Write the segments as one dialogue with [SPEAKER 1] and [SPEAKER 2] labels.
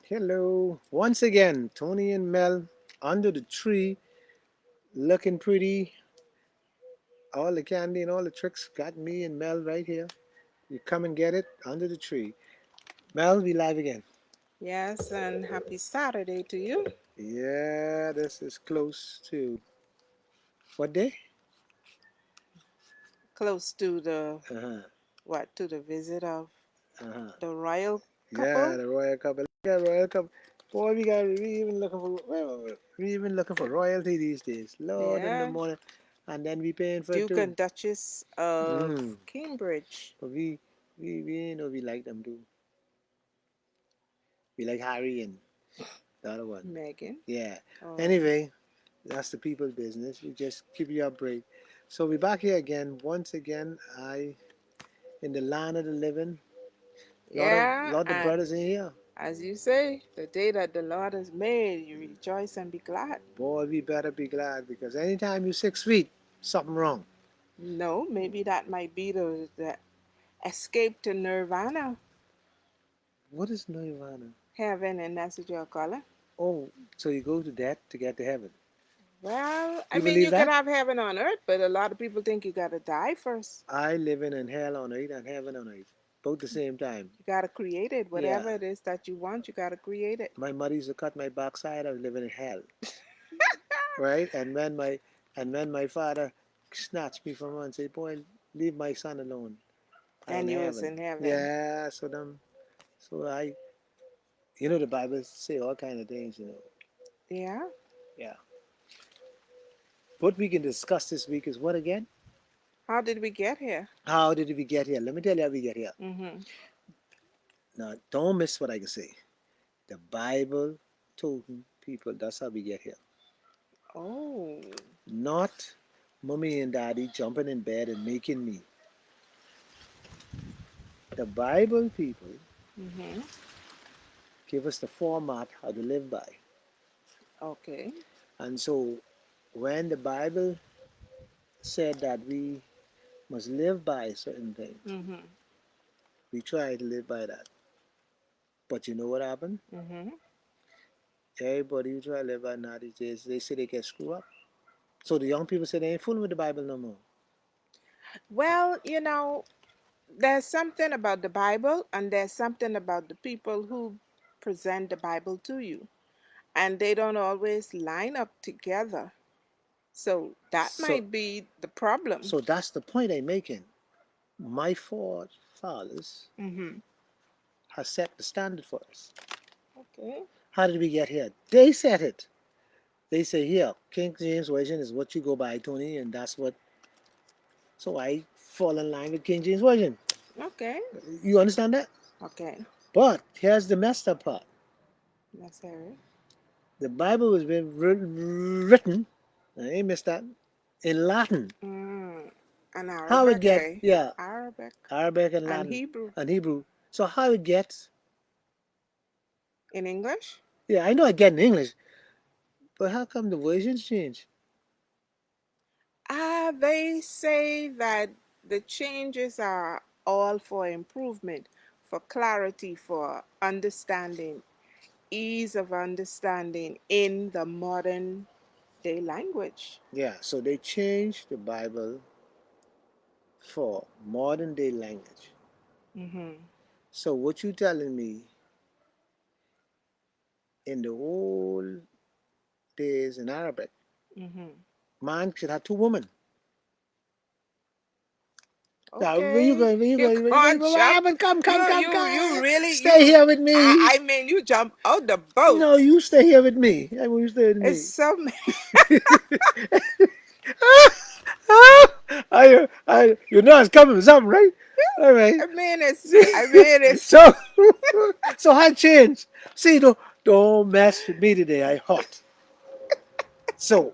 [SPEAKER 1] Hello. Once again, Tony and Mel under the tree, looking pretty. All the candy and all the tricks got me and Mel right here. You come and get it under the tree. Mel, we live again.
[SPEAKER 2] Yes, and happy Saturday to you.
[SPEAKER 1] Yeah, this is close to what day?
[SPEAKER 2] Close to the
[SPEAKER 1] Uh-huh.
[SPEAKER 2] to the visit of
[SPEAKER 1] Uh-huh.
[SPEAKER 2] the royal
[SPEAKER 1] Yeah,
[SPEAKER 2] couple.
[SPEAKER 1] the royal couple. Yeah, royal couple. Boy, we even looking for we even looking for royalty these days. Lord in the
[SPEAKER 2] Yeah,
[SPEAKER 1] morning. And then we paying for it
[SPEAKER 2] Duke
[SPEAKER 1] too.
[SPEAKER 2] and Duchess of
[SPEAKER 1] Mm.
[SPEAKER 2] Cambridge.
[SPEAKER 1] But we know we like them too. We like Harry and the other one.
[SPEAKER 2] Megan.
[SPEAKER 1] Yeah.
[SPEAKER 2] Oh,
[SPEAKER 1] Anyway, that's the people's business. We just keep you updated. So we're back here again. Once again, I in the land of the living.
[SPEAKER 2] yeah,
[SPEAKER 1] Lot of
[SPEAKER 2] and
[SPEAKER 1] brothers in here.
[SPEAKER 2] as you say, the day that the Lord has made, you rejoice and be glad.
[SPEAKER 1] Boy, we better be glad because anytime you're 6 feet, something wrong.
[SPEAKER 2] No, maybe that might be the escape to nirvana,
[SPEAKER 1] What is nirvana?
[SPEAKER 2] heaven, and that's what you'll call it.
[SPEAKER 1] Oh, so you go to that to get to heaven.
[SPEAKER 2] Well, I
[SPEAKER 1] You
[SPEAKER 2] mean,
[SPEAKER 1] believe
[SPEAKER 2] you could
[SPEAKER 1] that?
[SPEAKER 2] have heaven on earth, but a lot of people think you gotta die first.
[SPEAKER 1] I live in hell on earth and heaven on earth, both the same time.
[SPEAKER 2] You gotta create it.
[SPEAKER 1] Yeah,
[SPEAKER 2] Whatever it is that you want, you gotta create it.
[SPEAKER 1] my mother used to cut my backside. I was living in hell, right? And when my father snatched me from her and said, "Boy, leave my son alone. I in
[SPEAKER 2] And you was
[SPEAKER 1] heaven."
[SPEAKER 2] in heaven.
[SPEAKER 1] Yeah, so I, the Bible say all kind of things.
[SPEAKER 2] Yeah.
[SPEAKER 1] Yeah. What we can discuss this week is what again?
[SPEAKER 2] How did we get here?
[SPEAKER 1] How did we get here? Let me tell you how we get here.
[SPEAKER 2] Mm-hmm.
[SPEAKER 1] Now, don't miss what I can say. The Bible told people that's how we get here.
[SPEAKER 2] Oh.
[SPEAKER 1] Not mommy and daddy jumping in bed and making me. The Bible people
[SPEAKER 2] Mm-hmm.
[SPEAKER 1] give us the format how to live by.
[SPEAKER 2] Okay.
[SPEAKER 1] And so when the Bible said that we must live by certain things,
[SPEAKER 2] Mm-hmm.
[SPEAKER 1] we try to live by that. But you know what happened?
[SPEAKER 2] Mm-hmm.
[SPEAKER 1] Everybody who try to live by now these days, they say they get screwed up. So the young people say they ain't fooling with the Bible no more.
[SPEAKER 2] Well, there's something about the Bible, and there's something about the people who present the Bible to you, and they don't always line up together. So that
[SPEAKER 1] So
[SPEAKER 2] might be the problem.
[SPEAKER 1] so that's the point I'm making. My forefathers
[SPEAKER 2] Mm-hmm.
[SPEAKER 1] have set the standard for us.
[SPEAKER 2] Okay.
[SPEAKER 1] How did we get here? They set it. They say here, King James Version is what you go by, Tony, and that's what. So I fall in line with King James Version.
[SPEAKER 2] Okay.
[SPEAKER 1] You understand that?
[SPEAKER 2] Okay.
[SPEAKER 1] But here's the messed up part.
[SPEAKER 2] That's Harry.
[SPEAKER 1] The Bible was been written, I ain't missed that, in Latin.
[SPEAKER 2] Mm. And
[SPEAKER 1] How it
[SPEAKER 2] Arabic,
[SPEAKER 1] get,
[SPEAKER 2] eh?
[SPEAKER 1] yeah,
[SPEAKER 2] Arabic
[SPEAKER 1] Arabic and
[SPEAKER 2] and
[SPEAKER 1] Latin
[SPEAKER 2] Hebrew
[SPEAKER 1] and Hebrew. So how it gets,
[SPEAKER 2] in English.
[SPEAKER 1] yeah, I know I get in English, but how come the versions change?
[SPEAKER 2] They say that the changes are all for improvement, for clarity, for understanding, ease of understanding in the modern day language.
[SPEAKER 1] Yeah, so they changed the Bible for modern day language.
[SPEAKER 2] Mm-hmm.
[SPEAKER 1] So what you telling me in the old days in Arabic,
[SPEAKER 2] Mm-hmm.
[SPEAKER 1] man should have two women. Now where you
[SPEAKER 2] Okay,
[SPEAKER 1] going? Where you
[SPEAKER 2] you
[SPEAKER 1] going? Where you going?
[SPEAKER 2] can't
[SPEAKER 1] What
[SPEAKER 2] jump.
[SPEAKER 1] happened? Come, come, come,
[SPEAKER 2] You
[SPEAKER 1] come.
[SPEAKER 2] really
[SPEAKER 1] Stay here with me.
[SPEAKER 2] I mean you jump out the boat.
[SPEAKER 1] No, you stay here with me. I want you stay with
[SPEAKER 2] It's
[SPEAKER 1] me.
[SPEAKER 2] so
[SPEAKER 1] You know it's coming with something, right? All right.
[SPEAKER 2] I mean it's
[SPEAKER 1] So, so I changed. See, don't mess with me today. I hot. So,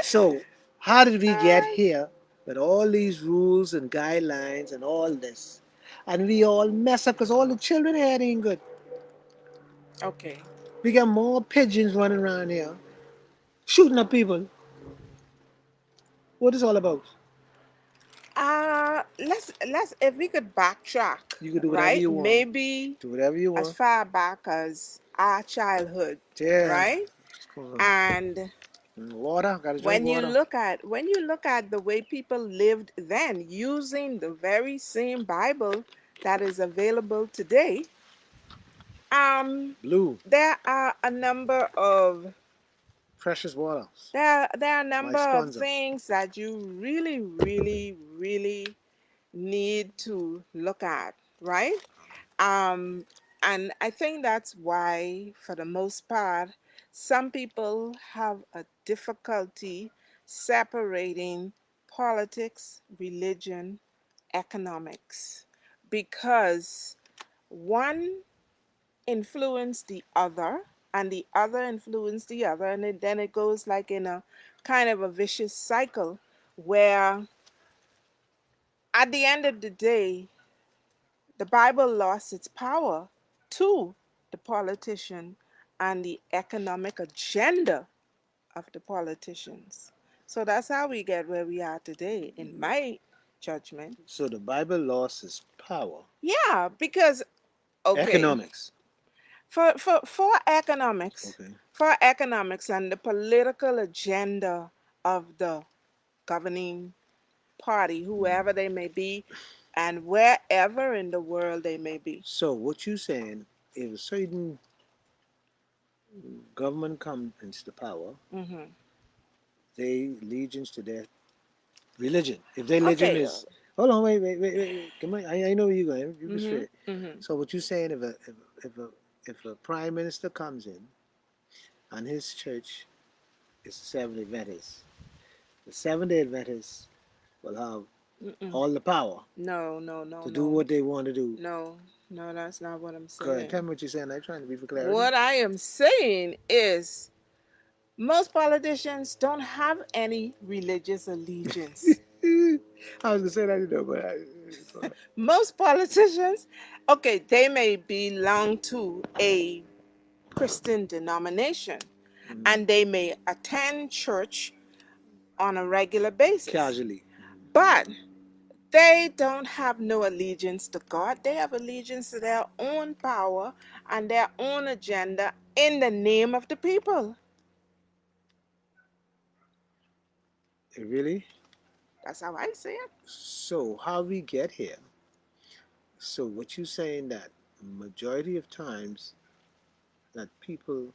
[SPEAKER 1] so how did we get here with all these rules and guidelines and all this? And we all mess up because all the children here ain't good.
[SPEAKER 2] okay.
[SPEAKER 1] We got more pigeons running around here shooting up people. What is all about?
[SPEAKER 2] Let's if we could backtrack,
[SPEAKER 1] You can do whatever
[SPEAKER 2] right?
[SPEAKER 1] you want.
[SPEAKER 2] Maybe
[SPEAKER 1] Do whatever you
[SPEAKER 2] as
[SPEAKER 1] want.
[SPEAKER 2] far back as our childhood,
[SPEAKER 1] Yeah.
[SPEAKER 2] right?
[SPEAKER 1] What's going on?
[SPEAKER 2] And
[SPEAKER 1] Water. Gotta drink water.
[SPEAKER 2] when you look at the way people lived then using the very same Bible that is available today, um
[SPEAKER 1] Blue.
[SPEAKER 2] there are a number of
[SPEAKER 1] Precious water.
[SPEAKER 2] there are a
[SPEAKER 1] My
[SPEAKER 2] number of
[SPEAKER 1] sponsor.
[SPEAKER 2] things that you really need to look at, right? Um, and I think that's why, for the most part, some people have a difficulty separating politics, religion, economics, because one influence the other and the other influence the other, and then it goes like in a kind of a vicious cycle where at the end of the day the Bible lost its power to the politician and the economic agenda of the politicians. So that's how we get where we are today, in my judgment.
[SPEAKER 1] So the Bible lost its power.
[SPEAKER 2] Yeah, because okay,
[SPEAKER 1] Economics.
[SPEAKER 2] for
[SPEAKER 1] Okay.
[SPEAKER 2] economics and the political agenda of the governing party, whoever they may be, and wherever in the world they may be.
[SPEAKER 1] So what you saying? If a certain government comes into power,
[SPEAKER 2] Hmm.
[SPEAKER 1] they allegiance to their religion. If their religion
[SPEAKER 2] Okay.
[SPEAKER 1] is, hold on, wait. Come on, I know where you're going. You be
[SPEAKER 2] Hmm.
[SPEAKER 1] straight.
[SPEAKER 2] Hmm.
[SPEAKER 1] So what you saying? If a if a prime minister comes in and his church is Seventh Adventist, the Seventh-day Adventists will have
[SPEAKER 2] Mm-mm.
[SPEAKER 1] all the power
[SPEAKER 2] No, no, no,
[SPEAKER 1] to do
[SPEAKER 2] no,
[SPEAKER 1] what they want to do.
[SPEAKER 2] no, no, that's not what I'm
[SPEAKER 1] Go ahead, tell
[SPEAKER 2] saying.
[SPEAKER 1] me what you're saying. I'm trying to be for clarity.
[SPEAKER 2] What I am saying is most politicians don't have any religious allegiance.
[SPEAKER 1] I was gonna say that, but
[SPEAKER 2] Most politicians, okay, they may belong to a Christian denomination
[SPEAKER 1] mm,
[SPEAKER 2] and they may attend church on a regular basis,
[SPEAKER 1] casually.
[SPEAKER 2] but they don't have no allegiance to God. They have allegiance to their own power and their own agenda in the name of the people.
[SPEAKER 1] Really?
[SPEAKER 2] That's how I see it.
[SPEAKER 1] So how we get here? So what you saying that majority of times that people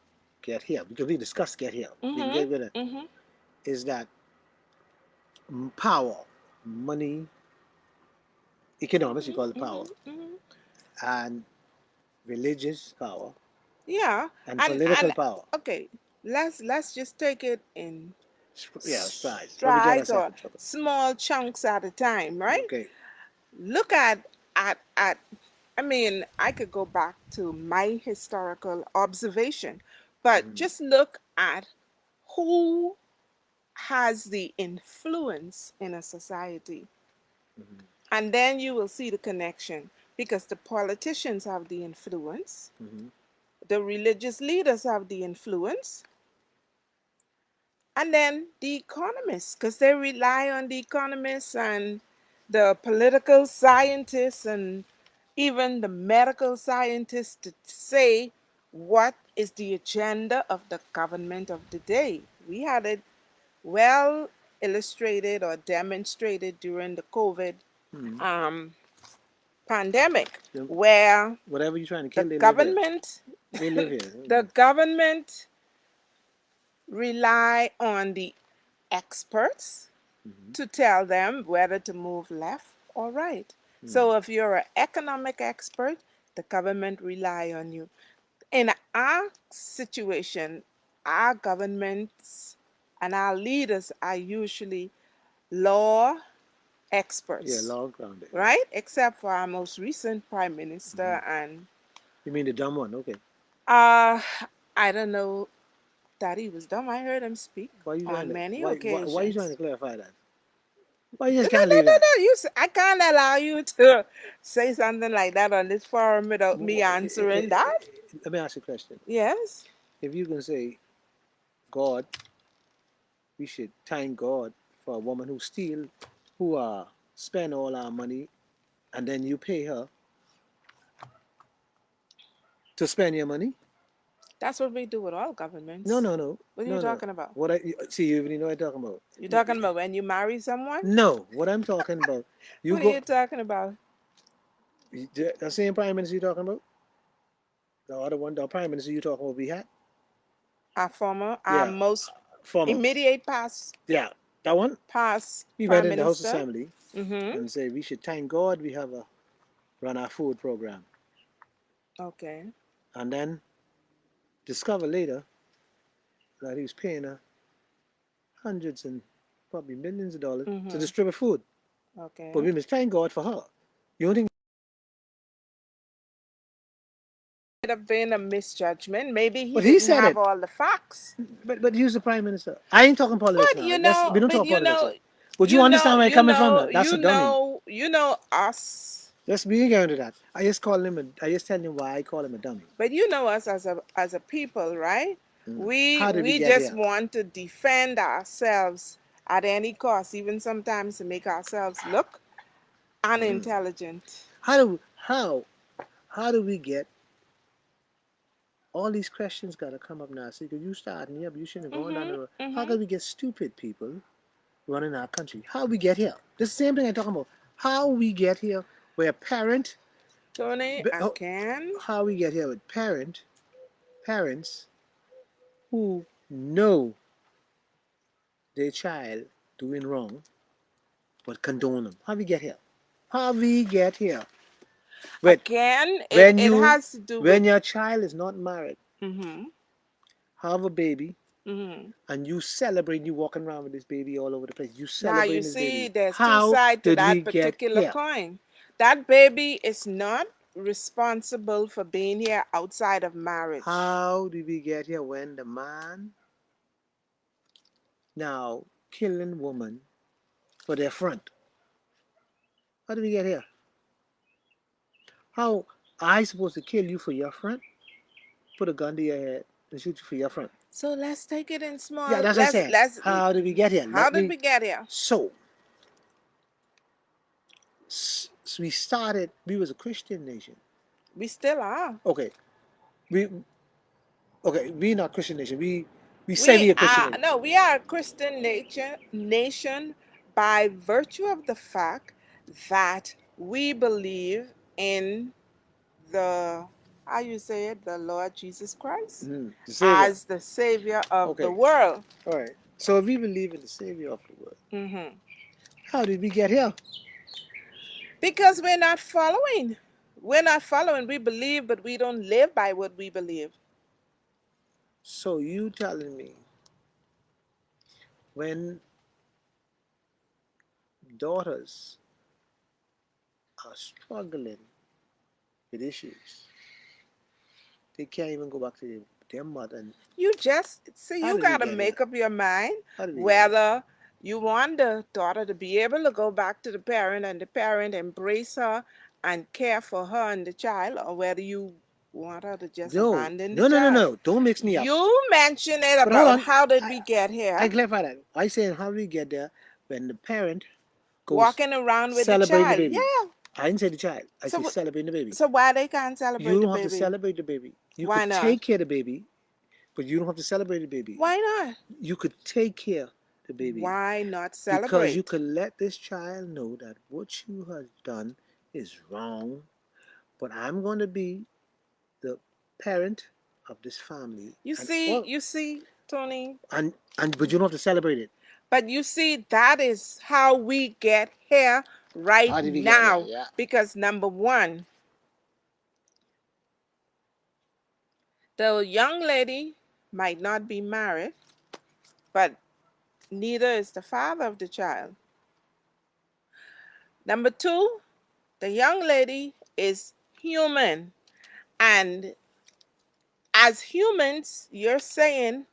[SPEAKER 1] get here, because we discussed get here, we can
[SPEAKER 2] Mhm.
[SPEAKER 1] get rid of,
[SPEAKER 2] Mhm.
[SPEAKER 1] is that power, money, economics, you
[SPEAKER 2] Mhm.
[SPEAKER 1] call it power,
[SPEAKER 2] Mhm. Mhm.
[SPEAKER 1] and religious power
[SPEAKER 2] Yeah,
[SPEAKER 1] and
[SPEAKER 2] and
[SPEAKER 1] political power.
[SPEAKER 2] okay, let's just take it in
[SPEAKER 1] Yeah, strides. But we get
[SPEAKER 2] strides
[SPEAKER 1] ourselves
[SPEAKER 2] or
[SPEAKER 1] in trouble.
[SPEAKER 2] small chunks at a time, right?
[SPEAKER 1] Okay.
[SPEAKER 2] Look at I mean, I could go back to my historical observation, but
[SPEAKER 1] Mm-hmm.
[SPEAKER 2] just look at who has the influence in a society.
[SPEAKER 1] Mm-hmm.
[SPEAKER 2] And then you will see the connection because the politicians have the influence,
[SPEAKER 1] Mm-hmm.
[SPEAKER 2] the religious leaders have the influence, and then the economists, because they rely on the economists and the political scientists and even the medical scientists to say what is the agenda of the government of the day. We had it well illustrated or demonstrated during the COVID
[SPEAKER 1] Mm-hmm.
[SPEAKER 2] um, pandemic,
[SPEAKER 1] Then
[SPEAKER 2] where
[SPEAKER 1] whatever you're trying to
[SPEAKER 2] the
[SPEAKER 1] kill, they live here.
[SPEAKER 2] government,
[SPEAKER 1] They live here.
[SPEAKER 2] the
[SPEAKER 1] Mm-hmm.
[SPEAKER 2] government rely on the experts
[SPEAKER 1] Mm-hmm.
[SPEAKER 2] to tell them whether to move left or right. So if you're an economic expert, the government rely on you. In our situation, our governments and our leaders are usually law
[SPEAKER 1] Yeah,
[SPEAKER 2] experts,
[SPEAKER 1] law grounded. Yeah.
[SPEAKER 2] right? Except for our most recent prime
[SPEAKER 1] Mm-hmm.
[SPEAKER 2] minister and
[SPEAKER 1] You mean the dumb one? Okay.
[SPEAKER 2] uh I don't know that he was dumb. I heard him speak
[SPEAKER 1] Why you trying
[SPEAKER 2] on
[SPEAKER 1] to
[SPEAKER 2] many
[SPEAKER 1] why you trying to
[SPEAKER 2] occasions.
[SPEAKER 1] clarify that? Why you
[SPEAKER 2] No,
[SPEAKER 1] just
[SPEAKER 2] no,
[SPEAKER 1] can't
[SPEAKER 2] no,
[SPEAKER 1] leave
[SPEAKER 2] no,
[SPEAKER 1] that?
[SPEAKER 2] no. I can't allow you to say something like that on this forum without me answering that.
[SPEAKER 1] Let me ask you a question.
[SPEAKER 2] Yes.
[SPEAKER 1] If you can say God, we should thank God for a woman who steal, who spend all our money and then you pay her to spend your money?
[SPEAKER 2] That's what we do with all
[SPEAKER 1] No,
[SPEAKER 2] governments.
[SPEAKER 1] no, no,
[SPEAKER 2] What are you
[SPEAKER 1] no, no.
[SPEAKER 2] talking about?
[SPEAKER 1] What I see, you already know what I'm talking about.
[SPEAKER 2] You talking about when you marry someone?
[SPEAKER 1] No, what I'm talking about. You
[SPEAKER 2] What are
[SPEAKER 1] go
[SPEAKER 2] you talking about?
[SPEAKER 1] the same prime minister you talking about. The other one, the prime minister you talking about, we had.
[SPEAKER 2] Our
[SPEAKER 1] Yeah,
[SPEAKER 2] most
[SPEAKER 1] former.
[SPEAKER 2] immediate
[SPEAKER 1] Yeah, that one.
[SPEAKER 2] past
[SPEAKER 1] We went
[SPEAKER 2] prime
[SPEAKER 1] in the House
[SPEAKER 2] minister.
[SPEAKER 1] Assembly
[SPEAKER 2] Mm-hmm.
[SPEAKER 1] and say we should thank God we have a run our food program,
[SPEAKER 2] Okay.
[SPEAKER 1] and then discover later that he was paying her hundreds and probably millions of dollars to
[SPEAKER 2] Mm-hmm.
[SPEAKER 1] distribute food. But
[SPEAKER 2] Okay.
[SPEAKER 1] we must thank God for her. You don't think?
[SPEAKER 2] Might have been a misjudgment. Maybe he
[SPEAKER 1] But he
[SPEAKER 2] didn't
[SPEAKER 1] said
[SPEAKER 2] have
[SPEAKER 1] it.
[SPEAKER 2] all the facts.
[SPEAKER 1] But he was the prime minister. I ain't talking politics
[SPEAKER 2] But
[SPEAKER 1] now. We don't
[SPEAKER 2] but
[SPEAKER 1] talk politics here. But you
[SPEAKER 2] you know,
[SPEAKER 1] understand where I'm
[SPEAKER 2] you
[SPEAKER 1] coming from
[SPEAKER 2] know,
[SPEAKER 1] now. That's
[SPEAKER 2] you
[SPEAKER 1] a dummy.
[SPEAKER 2] know, you know us.
[SPEAKER 1] Just be going to that. I just call him I just tell him why I call him a dummy.
[SPEAKER 2] But you know us as a people, right? We
[SPEAKER 1] How did we
[SPEAKER 2] we
[SPEAKER 1] get
[SPEAKER 2] just
[SPEAKER 1] here?
[SPEAKER 2] want to defend ourselves at any cost, even sometimes to make ourselves look unintelligent.
[SPEAKER 1] How do how how do we get all these questions gotta come up now? See, because you starting here, but you shouldn't have gone down the
[SPEAKER 2] Mhm.
[SPEAKER 1] road. How
[SPEAKER 2] Mhm.
[SPEAKER 1] can we get stupid people running our country? How we get here? This is the same thing I'm talking about. How we get here where a parent
[SPEAKER 2] Tony, I
[SPEAKER 1] oh,
[SPEAKER 2] can.
[SPEAKER 1] how we get here with parents who know their child doing wrong but condone them. How we get here? How we get here? When
[SPEAKER 2] Again, it,
[SPEAKER 1] when
[SPEAKER 2] it
[SPEAKER 1] you
[SPEAKER 2] has to do with
[SPEAKER 1] when your child is not married,
[SPEAKER 2] mhm.
[SPEAKER 1] have a baby,
[SPEAKER 2] Mhm.
[SPEAKER 1] and you celebrate, you walking around with this baby all over the place. You
[SPEAKER 2] Now you
[SPEAKER 1] celebrating this
[SPEAKER 2] see
[SPEAKER 1] baby.
[SPEAKER 2] there's two
[SPEAKER 1] How
[SPEAKER 2] sides to
[SPEAKER 1] did we
[SPEAKER 2] that
[SPEAKER 1] get
[SPEAKER 2] particular
[SPEAKER 1] here?
[SPEAKER 2] coin. That baby is not responsible for being here outside of marriage.
[SPEAKER 1] How did we get here when the man now killing woman for their front? How did we get here? How I supposed to kill you for your front? Put a gun to your head and shoot you for your front.
[SPEAKER 2] So let's take it in
[SPEAKER 1] Yeah,
[SPEAKER 2] small.
[SPEAKER 1] that's what I said.
[SPEAKER 2] Let's.
[SPEAKER 1] How did we get here?
[SPEAKER 2] How
[SPEAKER 1] Let
[SPEAKER 2] did
[SPEAKER 1] me.
[SPEAKER 2] we get here?
[SPEAKER 1] So, we started. We was a Christian nation.
[SPEAKER 2] We still are.
[SPEAKER 1] Okay, we we not Christian nation. We say
[SPEAKER 2] We
[SPEAKER 1] we a Christian
[SPEAKER 2] are
[SPEAKER 1] nation.
[SPEAKER 2] no. We are a Christian nation by virtue of the fact that we believe in the how you say it, the Lord Jesus Christ
[SPEAKER 1] The Savior.
[SPEAKER 2] as the Savior of the
[SPEAKER 1] Okay,
[SPEAKER 2] world.
[SPEAKER 1] all right. So if we believe in the Savior of the world,
[SPEAKER 2] Hmm.
[SPEAKER 1] how did we get here?
[SPEAKER 2] Because we're not following. We're not following. We believe, but we don't live by what we believe.
[SPEAKER 1] So you telling me when daughters are struggling with issues, they can't even go back to their mother. And
[SPEAKER 2] You just see,
[SPEAKER 1] how
[SPEAKER 2] you
[SPEAKER 1] did we
[SPEAKER 2] got to
[SPEAKER 1] get here?
[SPEAKER 2] make up your mind
[SPEAKER 1] How did we get here?
[SPEAKER 2] whether you want the daughter to be able to go back to the parent and the parent embrace her and care for her and the child, or whether you want her to just
[SPEAKER 1] No,
[SPEAKER 2] abandon the
[SPEAKER 1] no, no, no,
[SPEAKER 2] child.
[SPEAKER 1] no. Don't mix me up.
[SPEAKER 2] You mentioned it
[SPEAKER 1] But hold
[SPEAKER 2] about
[SPEAKER 1] on.
[SPEAKER 2] how did
[SPEAKER 1] I
[SPEAKER 2] we get
[SPEAKER 1] I
[SPEAKER 2] here,
[SPEAKER 1] clarify that. I said how did we get there when the parent goes
[SPEAKER 2] walking around with the
[SPEAKER 1] celebrating the
[SPEAKER 2] child.
[SPEAKER 1] baby.
[SPEAKER 2] Yeah.
[SPEAKER 1] I didn't say the child. I
[SPEAKER 2] So,
[SPEAKER 1] said celebrating the baby.
[SPEAKER 2] so why they can't
[SPEAKER 1] You
[SPEAKER 2] celebrate the
[SPEAKER 1] don't have to
[SPEAKER 2] baby?
[SPEAKER 1] celebrate the baby. You
[SPEAKER 2] Why
[SPEAKER 1] could
[SPEAKER 2] not?
[SPEAKER 1] take care of the baby, but you don't have to celebrate the baby.
[SPEAKER 2] Why not?
[SPEAKER 1] You could take care of the baby
[SPEAKER 2] Why not
[SPEAKER 1] because you
[SPEAKER 2] celebrate?
[SPEAKER 1] could let this child know that what you have done is wrong, but I'm going to be the parent of this family, and all,
[SPEAKER 2] You see, Tony.
[SPEAKER 1] and but you don't have to celebrate it.
[SPEAKER 2] But you see, that is how we get here right
[SPEAKER 1] How did we get here?
[SPEAKER 2] now.
[SPEAKER 1] Yeah.
[SPEAKER 2] Because number one, the young lady might not be married, but neither is the father of the child. Number two, the young lady is human. And as humans, you're saying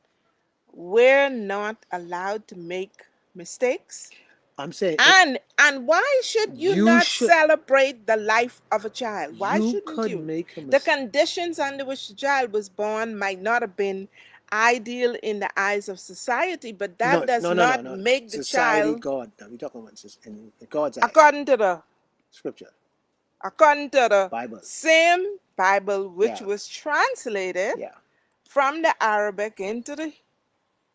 [SPEAKER 2] we're not allowed to make mistakes.
[SPEAKER 1] I'm saying
[SPEAKER 2] And why should you
[SPEAKER 1] you
[SPEAKER 2] not
[SPEAKER 1] should.
[SPEAKER 2] celebrate the life of a child? Why
[SPEAKER 1] You
[SPEAKER 2] shouldn't
[SPEAKER 1] could
[SPEAKER 2] you?
[SPEAKER 1] make a
[SPEAKER 2] The
[SPEAKER 1] mistake.
[SPEAKER 2] conditions under which the child was born might not have been ideal in the eyes of society, but that
[SPEAKER 1] No,
[SPEAKER 2] does
[SPEAKER 1] no, no, no,
[SPEAKER 2] not
[SPEAKER 1] no.
[SPEAKER 2] make the
[SPEAKER 1] Society,
[SPEAKER 2] child
[SPEAKER 1] God. Now we're talking about in God's eye.
[SPEAKER 2] according to the
[SPEAKER 1] Scripture,
[SPEAKER 2] according to the
[SPEAKER 1] Bible.
[SPEAKER 2] same Bible which
[SPEAKER 1] Yeah,
[SPEAKER 2] was translated
[SPEAKER 1] yeah.
[SPEAKER 2] from the Arabic into the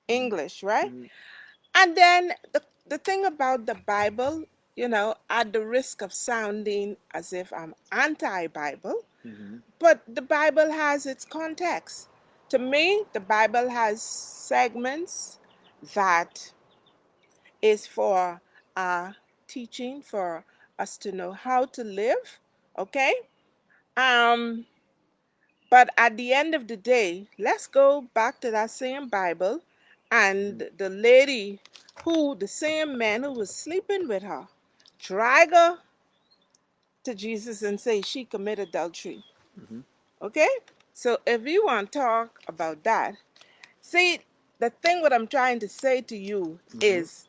[SPEAKER 1] Mm-hmm.
[SPEAKER 2] English, right?
[SPEAKER 1] Mm-hmm.
[SPEAKER 2] And then the thing about the Bible, at the risk of sounding as if I'm anti-Bible,
[SPEAKER 1] Mm-hmm.
[SPEAKER 2] but the Bible has its context. To me, the Bible has segments that is for teaching, for us to know how to live, okay? Um, but at the end of the day, let's go back to that same Bible
[SPEAKER 1] Mm-hmm.
[SPEAKER 2] and the lady the same man who was sleeping with her, drag her to Jesus and say she committed adultery.
[SPEAKER 1] Mm-hmm.
[SPEAKER 2] Okay? So if you want to talk about that, see, the thing what I'm trying to say to you
[SPEAKER 1] Mm-hmm.
[SPEAKER 2] is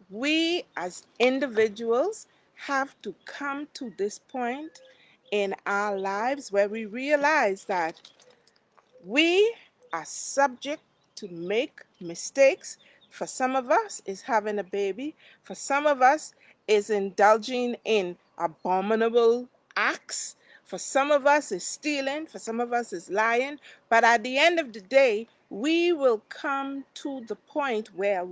[SPEAKER 2] we as individuals have to come to this point in our lives where we realize that we are subject to make mistakes. For some of us, is having a baby. For some of us, is indulging in abominable acts. For some of us, is stealing. For some of us, is lying. But at the end of the day, we will come to the point where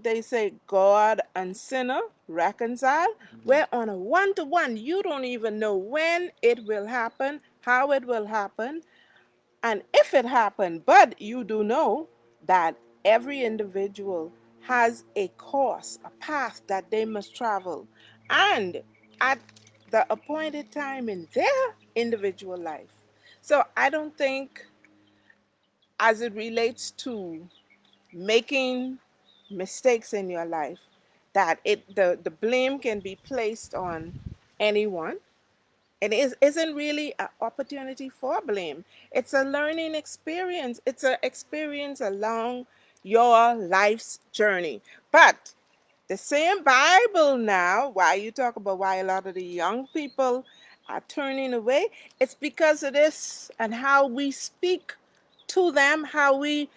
[SPEAKER 2] they say God and sinner reconcile.
[SPEAKER 1] Mm-hmm.
[SPEAKER 2] We're on a one to one. You don't even know when it will happen, how it will happen, and if it happened. But you do know that every individual has a course, a path that they must travel. And at the appointed time in their individual life. So I don't think, as it relates to making mistakes in your life, that the blame can be placed on anyone. Isn't really an opportunity for blame. It's a learning experience. It's an experience along your life's journey. But the same Bible now, why you talk about why a lot of the young people are turning away, it's because of this and how we speak to them, how we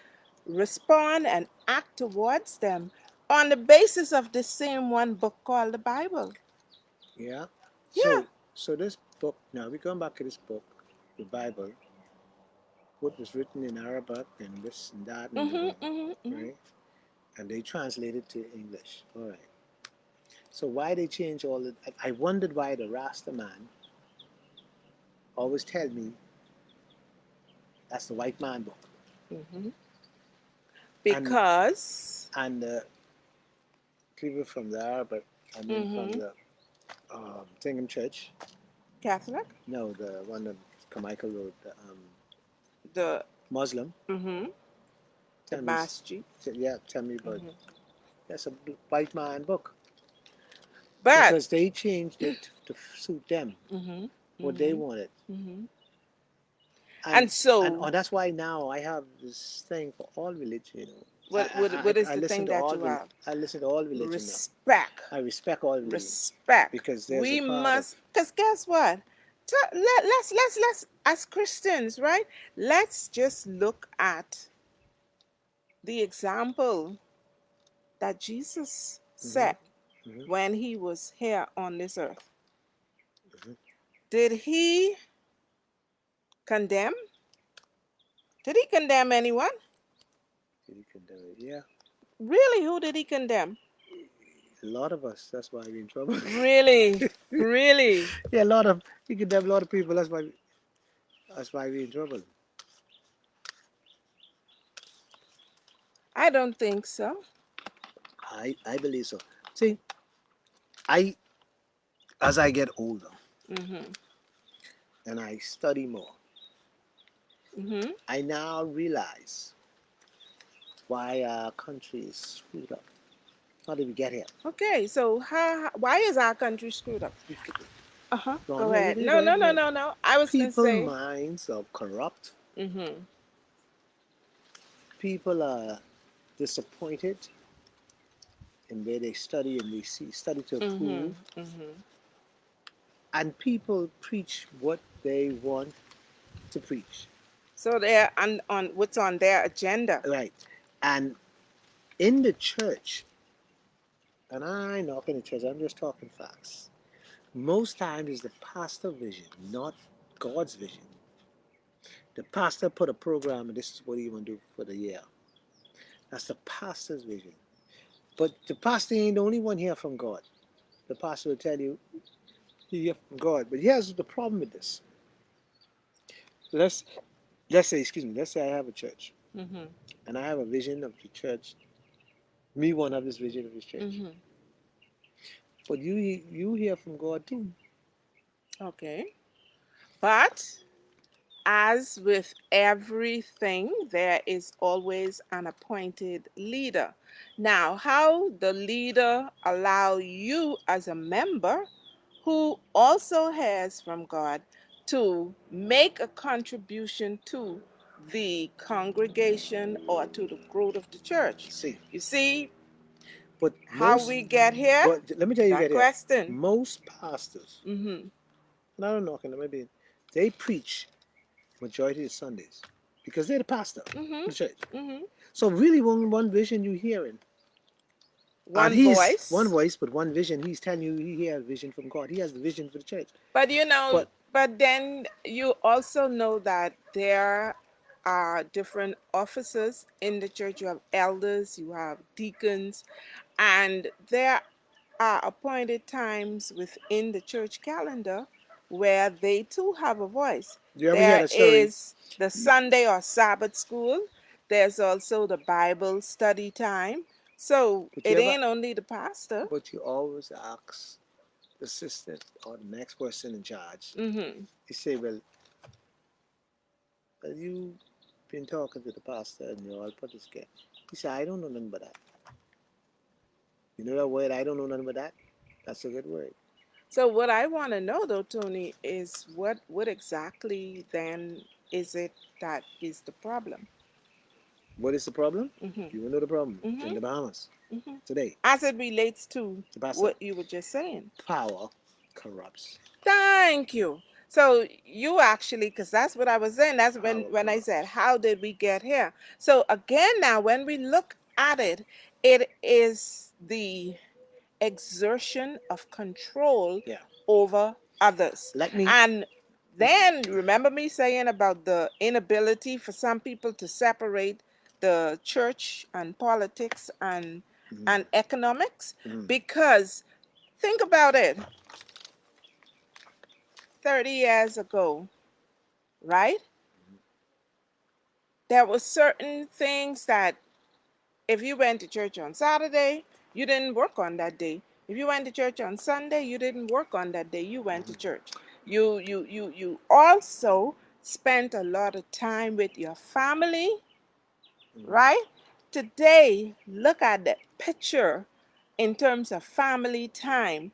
[SPEAKER 2] respond and act towards them on the basis of the same one book called the Bible.
[SPEAKER 1] Yeah.
[SPEAKER 2] Yeah.
[SPEAKER 1] So this book. Now we're going back to this book, the Bible. What was written in Arabic and this and that and the
[SPEAKER 2] Mhm.
[SPEAKER 1] other,
[SPEAKER 2] Mhm. Mhm.
[SPEAKER 1] right? And they translated to English. All right. So why they change all the? I wondered why the Rasta man always tell me that's the white man book,
[SPEAKER 2] Mhm.
[SPEAKER 1] and
[SPEAKER 2] Because.
[SPEAKER 1] and people from the Arabic, I mean from
[SPEAKER 2] Mhm.
[SPEAKER 1] the Tingham Church.
[SPEAKER 2] Catholic.
[SPEAKER 1] No, the one that Carmichael wrote, the
[SPEAKER 2] The.
[SPEAKER 1] Muslim.
[SPEAKER 2] Mhm. The
[SPEAKER 1] Tell me,
[SPEAKER 2] masjid.
[SPEAKER 1] yeah, tell me about
[SPEAKER 2] Mhm.
[SPEAKER 1] that's a white man book
[SPEAKER 2] But.
[SPEAKER 1] because they changed it to suit them
[SPEAKER 2] Mhm.
[SPEAKER 1] what they
[SPEAKER 2] Mhm.
[SPEAKER 1] wanted,
[SPEAKER 2] Mhm.
[SPEAKER 1] and
[SPEAKER 2] And so,
[SPEAKER 1] that's why now I have this thing for all religion. You know,
[SPEAKER 2] what is
[SPEAKER 1] I
[SPEAKER 2] the
[SPEAKER 1] listen
[SPEAKER 2] thing
[SPEAKER 1] to
[SPEAKER 2] that you have?
[SPEAKER 1] I listen to all religion now.
[SPEAKER 2] Respect.
[SPEAKER 1] I respect all religion
[SPEAKER 2] Respect.
[SPEAKER 1] because there's a
[SPEAKER 2] We
[SPEAKER 1] part of
[SPEAKER 2] must, because guess what? Let's as Christians, right? Let's just look at the example that Jesus
[SPEAKER 1] hmm
[SPEAKER 2] set
[SPEAKER 1] hmm
[SPEAKER 2] when he was here on this earth.
[SPEAKER 1] hmm
[SPEAKER 2] Did he condemn? Did he condemn anyone?
[SPEAKER 1] you can do it. Yeah,
[SPEAKER 2] Really, who did he condemn?
[SPEAKER 1] a lot of us. That's why we're in trouble.
[SPEAKER 2] Really, really.
[SPEAKER 1] Yeah, a lot of you condemn a lot of people. That's why we're in trouble.
[SPEAKER 2] I don't think so.
[SPEAKER 1] I believe so. See, I as I get older
[SPEAKER 2] Mhm.
[SPEAKER 1] and I study more,
[SPEAKER 2] Mhm.
[SPEAKER 1] I now realize why our country is screwed up. How did we get here?
[SPEAKER 2] Okay, so why is our country screwed up? Uh-huh.
[SPEAKER 1] Go on,
[SPEAKER 2] Go
[SPEAKER 1] yeah,
[SPEAKER 2] ahead.
[SPEAKER 1] go
[SPEAKER 2] No, no,
[SPEAKER 1] ahead, go
[SPEAKER 2] no,
[SPEAKER 1] ahead.
[SPEAKER 2] no, no. I was gonna
[SPEAKER 1] People
[SPEAKER 2] say.
[SPEAKER 1] minds are corrupt.
[SPEAKER 2] Mhm.
[SPEAKER 1] People are disappointed in where they study and they see study to
[SPEAKER 2] Mhm.
[SPEAKER 1] approve.
[SPEAKER 2] Mhm.
[SPEAKER 1] And people preach what they want to preach.
[SPEAKER 2] So they're on what's on their agenda.
[SPEAKER 1] Right. And in the church, and I knock in the church, I'm just talking facts. Most times it's the pastor vision, not God's vision. The pastor put a program and this is what he want to do for the year. That's the pastor's vision. But the pastor ain't the only one here from God. The pastor will tell you he hear from God. But here's the problem with this. Let's let's say, excuse me, let's say I have a church
[SPEAKER 2] Mhm.
[SPEAKER 1] and I have a vision of the church. Me want to have this vision of this church.
[SPEAKER 2] Mhm.
[SPEAKER 1] But you hear from God too.
[SPEAKER 2] Okay. But as with everything, there is always an appointed leader. Now, how the leader allow you as a member who also has from God to make a contribution to the congregation or to the growth of the church.
[SPEAKER 1] See.
[SPEAKER 2] You see
[SPEAKER 1] But
[SPEAKER 2] how
[SPEAKER 1] most
[SPEAKER 2] we get here?
[SPEAKER 1] but let me tell you
[SPEAKER 2] That
[SPEAKER 1] get here.
[SPEAKER 2] question.
[SPEAKER 1] Most pastors,
[SPEAKER 2] Mhm.
[SPEAKER 1] and I don't know, maybe they preach majority of Sundays because they're the pastor
[SPEAKER 2] Mhm.
[SPEAKER 1] of the church.
[SPEAKER 2] Mhm.
[SPEAKER 1] So really one vision you hearing. And
[SPEAKER 2] One
[SPEAKER 1] he's one
[SPEAKER 2] voice.
[SPEAKER 1] voice, but one vision. He's telling you he has vision from God. He has the vision for the church.
[SPEAKER 2] But
[SPEAKER 1] But
[SPEAKER 2] but then you also know that there are different officers in the church. You have elders, you have deacons, and there are appointed times within the church calendar where they too have a voice.
[SPEAKER 1] you ever hear
[SPEAKER 2] There
[SPEAKER 1] that story?
[SPEAKER 2] is the Sunday or Sabbath school, there's also the Bible study time. So
[SPEAKER 1] But you
[SPEAKER 2] it
[SPEAKER 1] ever
[SPEAKER 2] ain't only the pastor.
[SPEAKER 1] but you always ask the assistant or the next person in charge.
[SPEAKER 2] Mm-hmm.
[SPEAKER 1] You say, well, have you been talking to the pastor and you all put this guy? He said, I don't know nothing but that. You know that word, I don't know nothing but that? That's a good word.
[SPEAKER 2] So what I want to know though, Tony, is what exactly then is it that is the problem?
[SPEAKER 1] What is the problem?
[SPEAKER 2] Mhm.
[SPEAKER 1] You will know the problem in
[SPEAKER 2] Mhm.
[SPEAKER 1] the Bahamas
[SPEAKER 2] Mhm.
[SPEAKER 1] today.
[SPEAKER 2] As it relates to
[SPEAKER 1] The pastor.
[SPEAKER 2] what you were just saying.
[SPEAKER 1] Power corrupts.
[SPEAKER 2] Thank you. So you actually, because that's what I was saying. That's
[SPEAKER 1] Power
[SPEAKER 2] when I said,
[SPEAKER 1] corrupts.
[SPEAKER 2] how did we get here? So again, now when we look at it, it is the exertion of control
[SPEAKER 1] Yeah.
[SPEAKER 2] over others.
[SPEAKER 1] Let me.
[SPEAKER 2] And then remember me saying about the inability for some people to separate the church and politics and economics,
[SPEAKER 1] Mm,
[SPEAKER 2] because think about it. 30 years ago, right? There were certain things that if you went to church on Saturday, you didn't work on that day. If you went to church on Sunday, you didn't work on that day. You went to church. You also spent a lot of time with your family, right? Today, look at the picture in terms of family time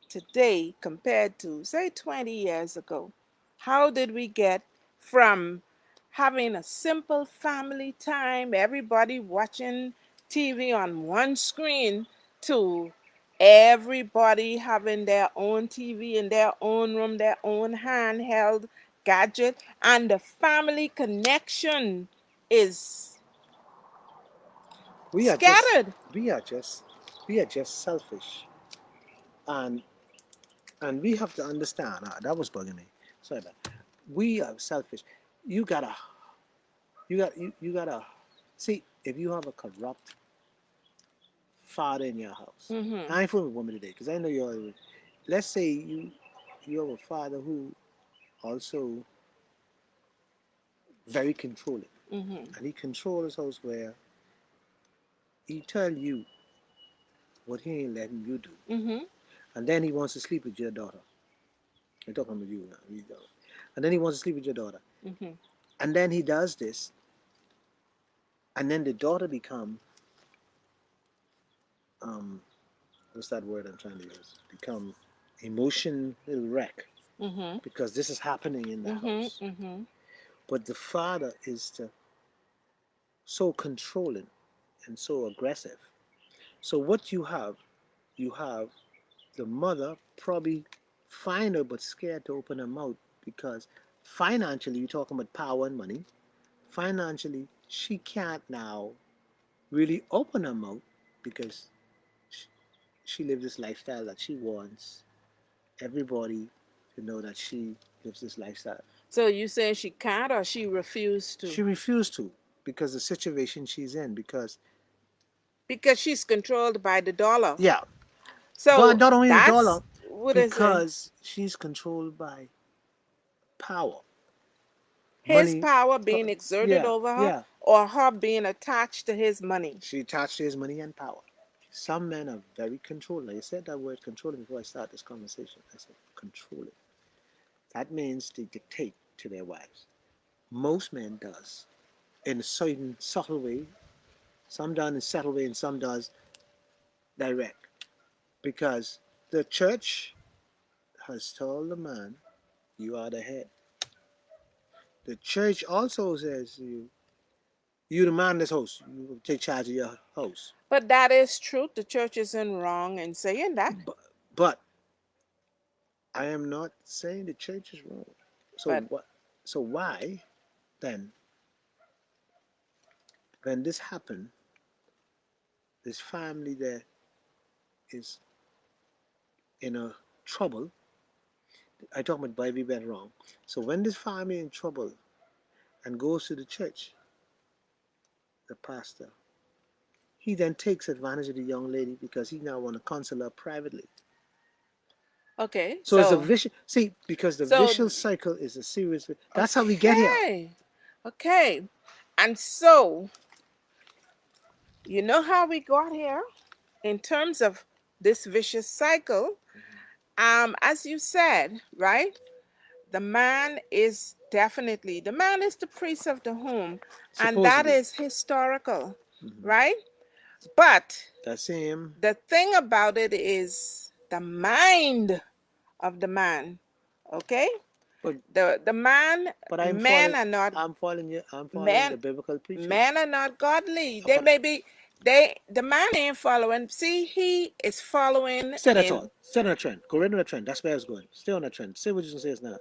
[SPEAKER 2] today compared to, say, 20 years ago. How did we get from having a simple family time, everybody watching TV on one screen, to everybody having their own TV in their own room, their own handheld gadget, and the family connection is
[SPEAKER 1] we are just.
[SPEAKER 2] scattered?
[SPEAKER 1] We are just. We are just selfish, and we have to understand. That was bugging me. Sorry about. That. We are selfish. You gotta. You gotta. See, if you have a corrupt father in your house,
[SPEAKER 2] Mm-hmm.
[SPEAKER 1] I ain't fooling with women today because I know you're. Let's say you have a father who also very controlling,
[SPEAKER 2] Mm-hmm.
[SPEAKER 1] and he controls his house where he tell you what he ain't letting you do,
[SPEAKER 2] Mm-hmm.
[SPEAKER 1] and then he wants to sleep with your daughter. I'm talking with you now, and then he wants to sleep with your daughter,
[SPEAKER 2] Mm-hmm.
[SPEAKER 1] and then he does this, and then the daughter become um, what's that word I'm trying to use? Become emotional wreck
[SPEAKER 2] Mm-hmm.
[SPEAKER 1] because this is happening in the
[SPEAKER 2] Mm-hmm.
[SPEAKER 1] house.
[SPEAKER 2] Mm-hmm.
[SPEAKER 1] But the father is so controlling and so aggressive. So what you have the mother probably fine her but scared to open her mouth because Financially, you're talking about power and money. Financially, she can't now really open her mouth because she lives this lifestyle that she wants everybody to know that she lives this lifestyle.
[SPEAKER 2] So you saying she can't or she refused to?
[SPEAKER 1] She refused to because the situation she's in. Because
[SPEAKER 2] Because she's controlled by the dollar.
[SPEAKER 1] yeah, but
[SPEAKER 2] So
[SPEAKER 1] not only the
[SPEAKER 2] that's
[SPEAKER 1] dollar,
[SPEAKER 2] what is it?
[SPEAKER 1] because she's controlled by power,
[SPEAKER 2] His
[SPEAKER 1] money.
[SPEAKER 2] power being exerted
[SPEAKER 1] Yeah,
[SPEAKER 2] over her
[SPEAKER 1] yeah.
[SPEAKER 2] or her being attached to his money.
[SPEAKER 1] She attached to his money and power. Some men are very controlling. I said that word controlling before I start this conversation. I said controlling. That means they dictate to their wives. Most men does in a certain subtle way. Some done in subtle way and some does direct. Because the church has told the man, you are the head. The church also says you the man of this house. You take charge of your house.
[SPEAKER 2] But that is true. The church isn't wrong in saying that.
[SPEAKER 1] But I am not saying the church is wrong. So
[SPEAKER 2] But
[SPEAKER 1] what? So why then, when this happened, this family there is in a trouble. I talk about Bible better wrong. So when this family in trouble and goes to the church, the pastor, he then takes advantage of the young lady because he now want to counsel her privately.
[SPEAKER 2] okay,
[SPEAKER 1] So it's a vicious. See, because the
[SPEAKER 2] so
[SPEAKER 1] vicious cycle is a serious. That's how we get here.
[SPEAKER 2] okay, okay, and so you know how we got here in terms of this vicious cycle. As you said, right? The man is the priest of the home, and that
[SPEAKER 1] Supposedly.
[SPEAKER 2] is historical,
[SPEAKER 1] Mm-hmm.
[SPEAKER 2] right? But
[SPEAKER 1] That same.
[SPEAKER 2] the thing about it is the mind of the man. Okay?
[SPEAKER 1] But
[SPEAKER 2] The man,
[SPEAKER 1] but
[SPEAKER 2] men are not
[SPEAKER 1] I'm following the
[SPEAKER 2] men
[SPEAKER 1] biblical preaching.
[SPEAKER 2] men are not godly. They
[SPEAKER 1] But
[SPEAKER 2] may be they the man ain't following. See, he is following
[SPEAKER 1] stay at all.
[SPEAKER 2] in
[SPEAKER 1] Stay on a trend. Go right on the trend. That's where I was going. Stay on the trend. Say what you say is now.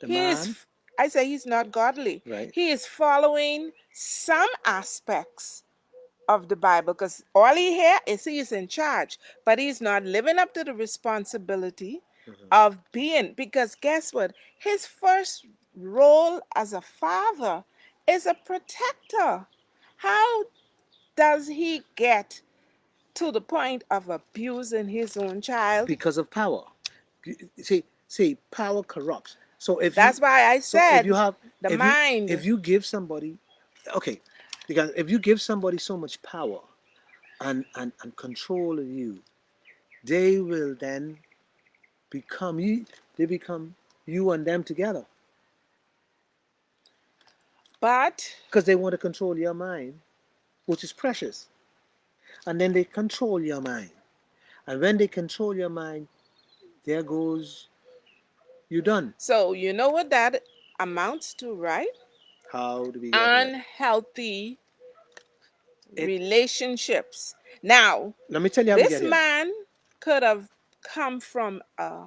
[SPEAKER 1] The
[SPEAKER 2] he
[SPEAKER 1] man,
[SPEAKER 2] is I say he's not godly.
[SPEAKER 1] right?
[SPEAKER 2] He is following some aspects of the Bible because all he here is he is in charge, but he's not living up to the responsibility
[SPEAKER 1] Mm-hmm.
[SPEAKER 2] of being, because guess what? His first role as a father is a protector. How does he get to the point of abusing his own child?
[SPEAKER 1] Because of power. Power corrupts.
[SPEAKER 2] That's why I
[SPEAKER 1] So if you
[SPEAKER 2] said
[SPEAKER 1] have,
[SPEAKER 2] the mind.
[SPEAKER 1] if you give somebody, okay, because if you give somebody so much power and control of you, they will then become you. They become you and them together
[SPEAKER 2] But
[SPEAKER 1] because they want to control your mind, which is precious, and then they control your mind. And when they control your mind, there goes you done.
[SPEAKER 2] so you know what that amounts to, right?
[SPEAKER 1] How do we get here?
[SPEAKER 2] Unhealthy
[SPEAKER 1] It.
[SPEAKER 2] relationships. Now,
[SPEAKER 1] Let me tell you how we
[SPEAKER 2] this
[SPEAKER 1] get here.
[SPEAKER 2] man could have come from a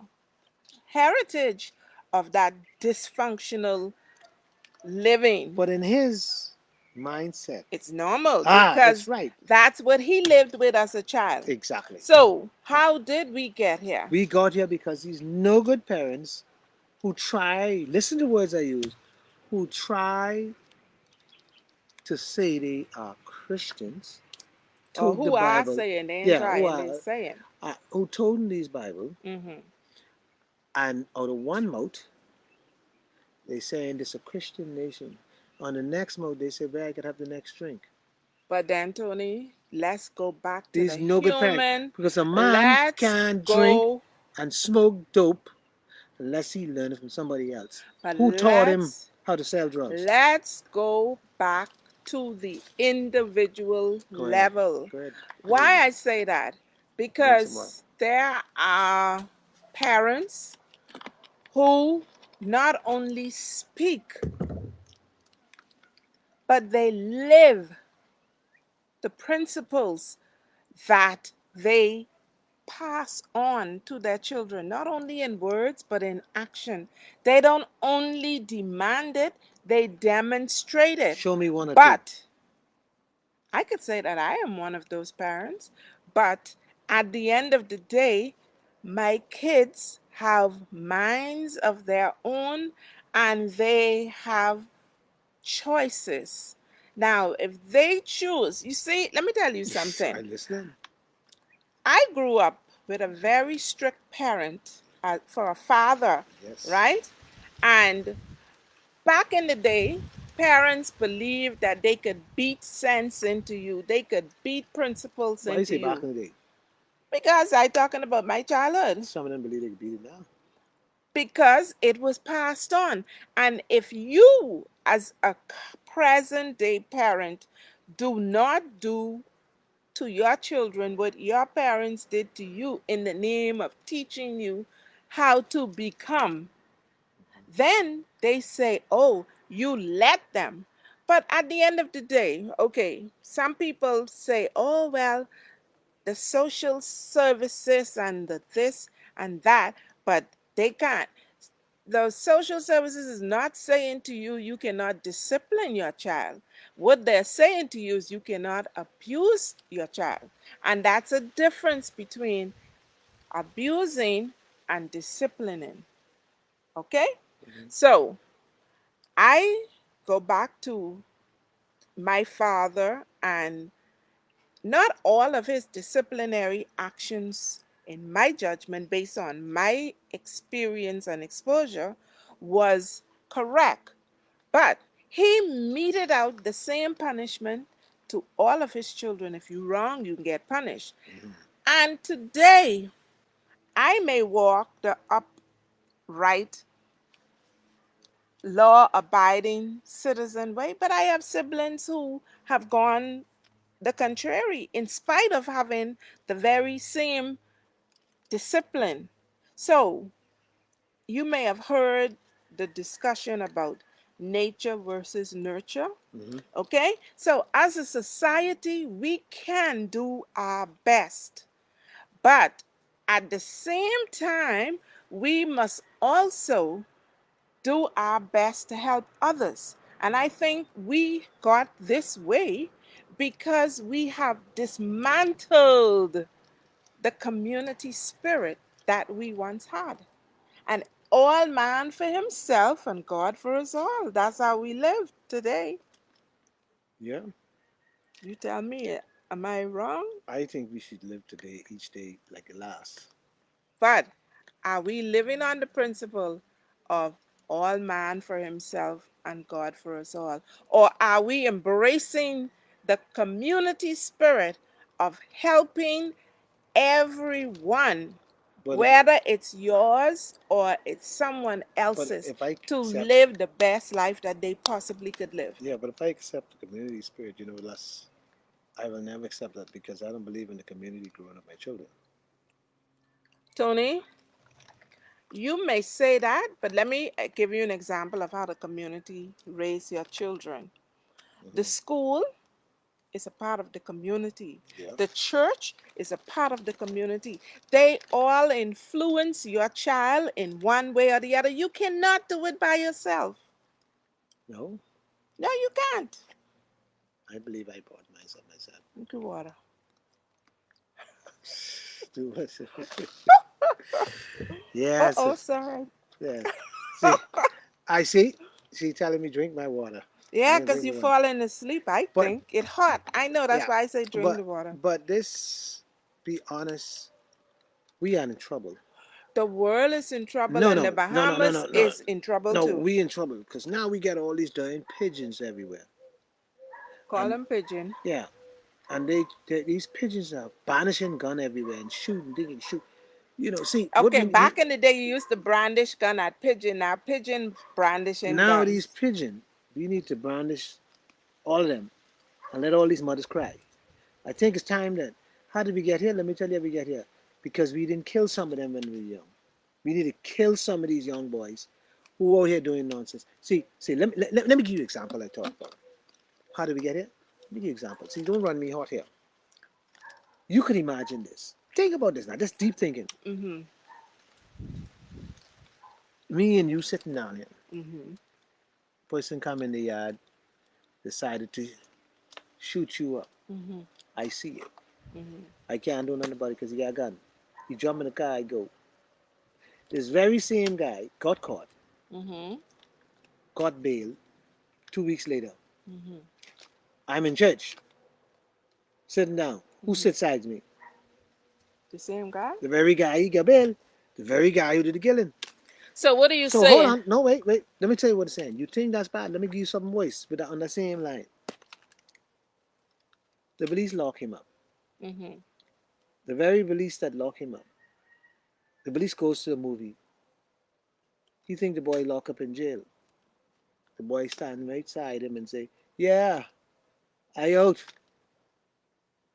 [SPEAKER 2] heritage of that dysfunctional living.
[SPEAKER 1] But in his mindset,
[SPEAKER 2] It's normal
[SPEAKER 1] it's
[SPEAKER 2] because
[SPEAKER 1] right.
[SPEAKER 2] that's what he lived with as a child.
[SPEAKER 1] Exactly.
[SPEAKER 2] So, how did we get here?
[SPEAKER 1] We got here because these no good parents who try, listen to the words I use, who try to say they are Christians,
[SPEAKER 2] Or
[SPEAKER 1] took the
[SPEAKER 2] who are
[SPEAKER 1] Bible,
[SPEAKER 2] saying they ain't
[SPEAKER 1] yeah,
[SPEAKER 2] trying, they saying.
[SPEAKER 1] who told them these Bible,
[SPEAKER 2] Hmm.
[SPEAKER 1] and out of one mouth, they saying this a Christian nation. On the next mouth, they say, well, I could have the next drink.
[SPEAKER 2] But then, Tony, let's go back to the
[SPEAKER 1] These no good parents.
[SPEAKER 2] human.
[SPEAKER 1] Because a man
[SPEAKER 2] Let's
[SPEAKER 1] can't drink
[SPEAKER 2] go,
[SPEAKER 1] and smoke dope unless he learned it from somebody else.
[SPEAKER 2] but
[SPEAKER 1] Who taught him how to sell drugs?
[SPEAKER 2] let's go back to the individual
[SPEAKER 1] Go ahead.
[SPEAKER 2] level.
[SPEAKER 1] Go ahead.
[SPEAKER 2] Why I say that?
[SPEAKER 1] Bring some more.
[SPEAKER 2] Because there are parents who not only speak, but they live the principles that they pass on to their children, not only in words, but in action. They don't only demand it, they demonstrate it.
[SPEAKER 1] Show me one or two.
[SPEAKER 2] But I could say that I am one of those parents, but at the end of the day, my kids have minds of their own and they have choices. Now, if they choose, you see, let me tell you
[SPEAKER 1] I
[SPEAKER 2] something.
[SPEAKER 1] listening.
[SPEAKER 2] I grew up with a very strict parent for a father,
[SPEAKER 1] Yes.
[SPEAKER 2] right? And back in the day, parents believed that they could beat sense into you, they could beat principles
[SPEAKER 1] Why you
[SPEAKER 2] into
[SPEAKER 1] say back
[SPEAKER 2] you.
[SPEAKER 1] in the day?
[SPEAKER 2] Because I talking about my childhood,
[SPEAKER 1] Some of them believe they can beat it now.
[SPEAKER 2] because it was passed on. And if you, as a present day parent, do not do to your children what your parents did to you in the name of teaching you how to become, then they say, oh, you let them. But at the end of the day, okay, some people say, oh, well, the social services and the this and that, but they can't. The social services is not saying to you you cannot discipline your child. What they're saying to you is you cannot abuse your child. And that's a difference between abusing and disciplining. Okay?
[SPEAKER 1] Mm-hmm.
[SPEAKER 2] So I go back to my father, and not all of his disciplinary actions, in my judgment, based on my experience and exposure, was correct. But he meted out the same punishment to all of his children. If you wrong, you can get punished.
[SPEAKER 1] Mm-hmm.
[SPEAKER 2] And today, I may walk the upright, law abiding citizen way, but I have siblings who have gone the contrary in spite of having the very same discipline. So, you may have heard the discussion about nature versus nurture.
[SPEAKER 1] Mm-hmm.
[SPEAKER 2] Okay? So, as a society, we can do our best, but at the same time, we must also do our best to help others. And I think we got this way because we have dismantled the community spirit that we once had. And all man for himself and God for us all. That's how we live today.
[SPEAKER 1] Yeah.
[SPEAKER 2] You tell me, am I wrong?
[SPEAKER 1] I think we should live today, each day, like it lasts.
[SPEAKER 2] But are we living on the principle of all man for himself and God for us all? Or are we embracing the community spirit of helping everyone,
[SPEAKER 1] But if
[SPEAKER 2] whether it's yours or it's someone
[SPEAKER 1] but
[SPEAKER 2] else's,
[SPEAKER 1] if I
[SPEAKER 2] to
[SPEAKER 1] accept,
[SPEAKER 2] live the best life that they possibly could live?
[SPEAKER 1] yeah, but if I accept the community spirit, less, I will never accept that because I don't believe in the community growing up my children.
[SPEAKER 2] Tony, you may say that, but let me give you an example of how the community raise your children. The
[SPEAKER 1] Mm-hmm.
[SPEAKER 2] school is a part of the community. The
[SPEAKER 1] Yes.
[SPEAKER 2] church is a part of the community. They all influence your child in one way or the other. You cannot do it by yourself.
[SPEAKER 1] No,
[SPEAKER 2] No, you can't.
[SPEAKER 1] I believe I bought myself myself.
[SPEAKER 2] Drink your water.
[SPEAKER 1] Do what?
[SPEAKER 2] Uh
[SPEAKER 1] Yes,
[SPEAKER 2] oh, sorry.
[SPEAKER 1] yes. See, I see. She telling me drink my water. I'm
[SPEAKER 2] Yeah,
[SPEAKER 1] gonna
[SPEAKER 2] because
[SPEAKER 1] drink
[SPEAKER 2] you're
[SPEAKER 1] the water.
[SPEAKER 2] falling asleep, I
[SPEAKER 1] But
[SPEAKER 2] think. It hot. I know, that's
[SPEAKER 1] yeah,
[SPEAKER 2] why I say drink
[SPEAKER 1] but
[SPEAKER 2] the water.
[SPEAKER 1] this, be honest, we are in trouble.
[SPEAKER 2] The world is in trouble
[SPEAKER 1] No,
[SPEAKER 2] and the
[SPEAKER 1] no, no, no, no,
[SPEAKER 2] Bahamas
[SPEAKER 1] no, no,
[SPEAKER 2] is in trouble
[SPEAKER 1] no.
[SPEAKER 2] too.
[SPEAKER 1] We in trouble because now we get all these dying pigeons everywhere,
[SPEAKER 2] Call
[SPEAKER 1] and
[SPEAKER 2] them pigeon.
[SPEAKER 1] yeah, and these pigeons are banishing gun everywhere and shooting, digging, shoot. See what
[SPEAKER 2] Okay,
[SPEAKER 1] we
[SPEAKER 2] back in the day, you used to brandish gun at pigeon. Now pigeon brandishing
[SPEAKER 1] now these
[SPEAKER 2] guns.
[SPEAKER 1] pigeon, we need to brandish all of them and let all these mothers cry. I think it's time that. How did we get here? Let me tell you how we get here. Because we didn't kill some of them when we were young. We need to kill some of these young boys who are here doing nonsense. See, let me give you an example I talked about. How did we get here? Let me give you an example. See, don't run me hot here. You could imagine this. Think about this now. Just deep thinking.
[SPEAKER 2] Mhm.
[SPEAKER 1] Me and you sitting down here.
[SPEAKER 2] Mhm.
[SPEAKER 1] Person come in the yard, decided to shoot you up.
[SPEAKER 2] Mhm.
[SPEAKER 1] I see it.
[SPEAKER 2] Mhm.
[SPEAKER 1] I can't do nothing about it because he got a gun. You jump in the car, I go. This very same guy got caught,
[SPEAKER 2] Mhm.
[SPEAKER 1] got bail 2 weeks later.
[SPEAKER 2] Mhm.
[SPEAKER 1] I'm in church, sitting down. Who
[SPEAKER 2] Mhm.
[SPEAKER 1] sits beside me?
[SPEAKER 2] The same guy.
[SPEAKER 1] The very guy he got bail. The very guy who did the killing.
[SPEAKER 2] So what are you
[SPEAKER 1] So hold
[SPEAKER 2] saying?
[SPEAKER 1] on. No, wait, wait. Let me tell you what it's saying. You think that's bad? Let me give you some voice with that on the same line. The police lock him up.
[SPEAKER 2] Mhm.
[SPEAKER 1] The very police that lock him up. The police goes to the movie. He think the boy lock up in jail. The boy stand right side him and say, "Yeah, I out.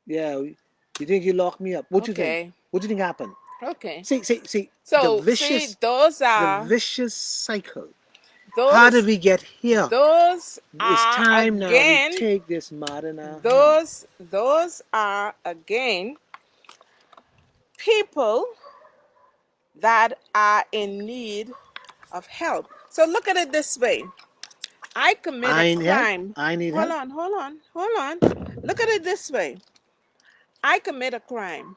[SPEAKER 1] Yeah, you think you locked me up? What you think?
[SPEAKER 2] Okay.
[SPEAKER 1] What do you think happened?
[SPEAKER 2] Okay.
[SPEAKER 1] See,
[SPEAKER 2] So see,
[SPEAKER 1] the vicious cycle. How did
[SPEAKER 2] those
[SPEAKER 1] we get here?
[SPEAKER 2] those
[SPEAKER 1] It's
[SPEAKER 2] are
[SPEAKER 1] time now we
[SPEAKER 2] again
[SPEAKER 1] take this matter in our hand.
[SPEAKER 2] those are again people that are in need of help. So look at it this way. I commit a
[SPEAKER 1] I need help.
[SPEAKER 2] crime.
[SPEAKER 1] I need
[SPEAKER 2] Hold
[SPEAKER 1] help.
[SPEAKER 2] on, hold on, hold on. Look at it this way. I commit a crime.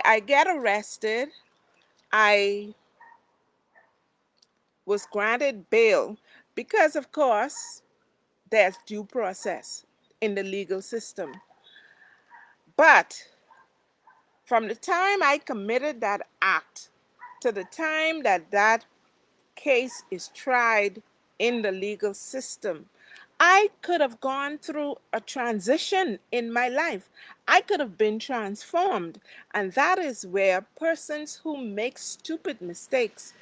[SPEAKER 2] I get arrested. I was granted bail because of course there's due process in the legal system. But from the time I committed that act to the time that that case is tried in the legal system, I could have gone through a transition in my life. I could have been transformed. And that is where persons who make stupid mistakes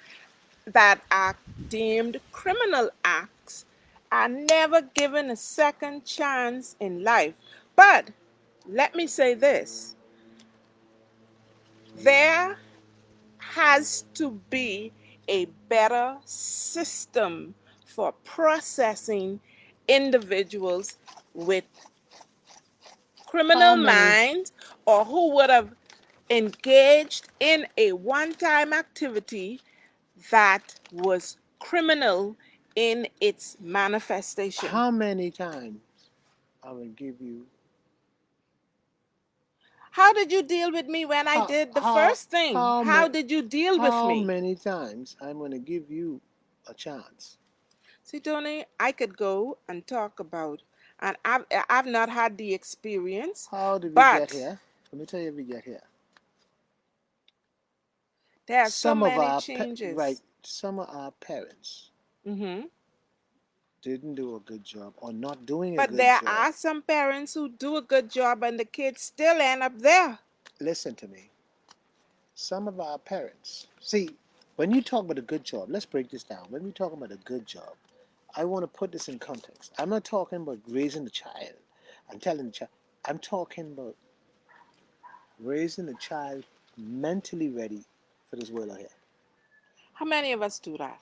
[SPEAKER 2] that are deemed criminal acts are never given a second chance in life. But let me say this, there has to be a better system for processing individuals with
[SPEAKER 1] How
[SPEAKER 2] criminal
[SPEAKER 1] many
[SPEAKER 2] minds or who would have engaged in a one time activity that was criminal in its manifestation.
[SPEAKER 1] how many times I will give you
[SPEAKER 2] How did you deal with me when I
[SPEAKER 1] how
[SPEAKER 2] did the
[SPEAKER 1] how
[SPEAKER 2] first thing?
[SPEAKER 1] how
[SPEAKER 2] How
[SPEAKER 1] many
[SPEAKER 2] did you deal with
[SPEAKER 1] how
[SPEAKER 2] me?
[SPEAKER 1] many times I'm gonna give you a chance?
[SPEAKER 2] See, Tony, I could go and talk about, and I've not had the experience,
[SPEAKER 1] How did we get
[SPEAKER 2] but
[SPEAKER 1] here? Let me tell you, how we get here.
[SPEAKER 2] there are so
[SPEAKER 1] Some of
[SPEAKER 2] many
[SPEAKER 1] our right,
[SPEAKER 2] changes.
[SPEAKER 1] some of our parents
[SPEAKER 2] Hmm.
[SPEAKER 1] didn't do a good job or not doing a
[SPEAKER 2] But
[SPEAKER 1] good
[SPEAKER 2] there
[SPEAKER 1] job.
[SPEAKER 2] are some parents who do a good job and the kids still end up there.
[SPEAKER 1] Listen to me. Some of our parents, see, when you talk about a good job, let's break this down. When we talk about a good job, I want to put this in context. I'm not talking about raising the child. I'm telling the child. I'm talking about raising a child mentally ready for this world out here.
[SPEAKER 2] How many of us do that?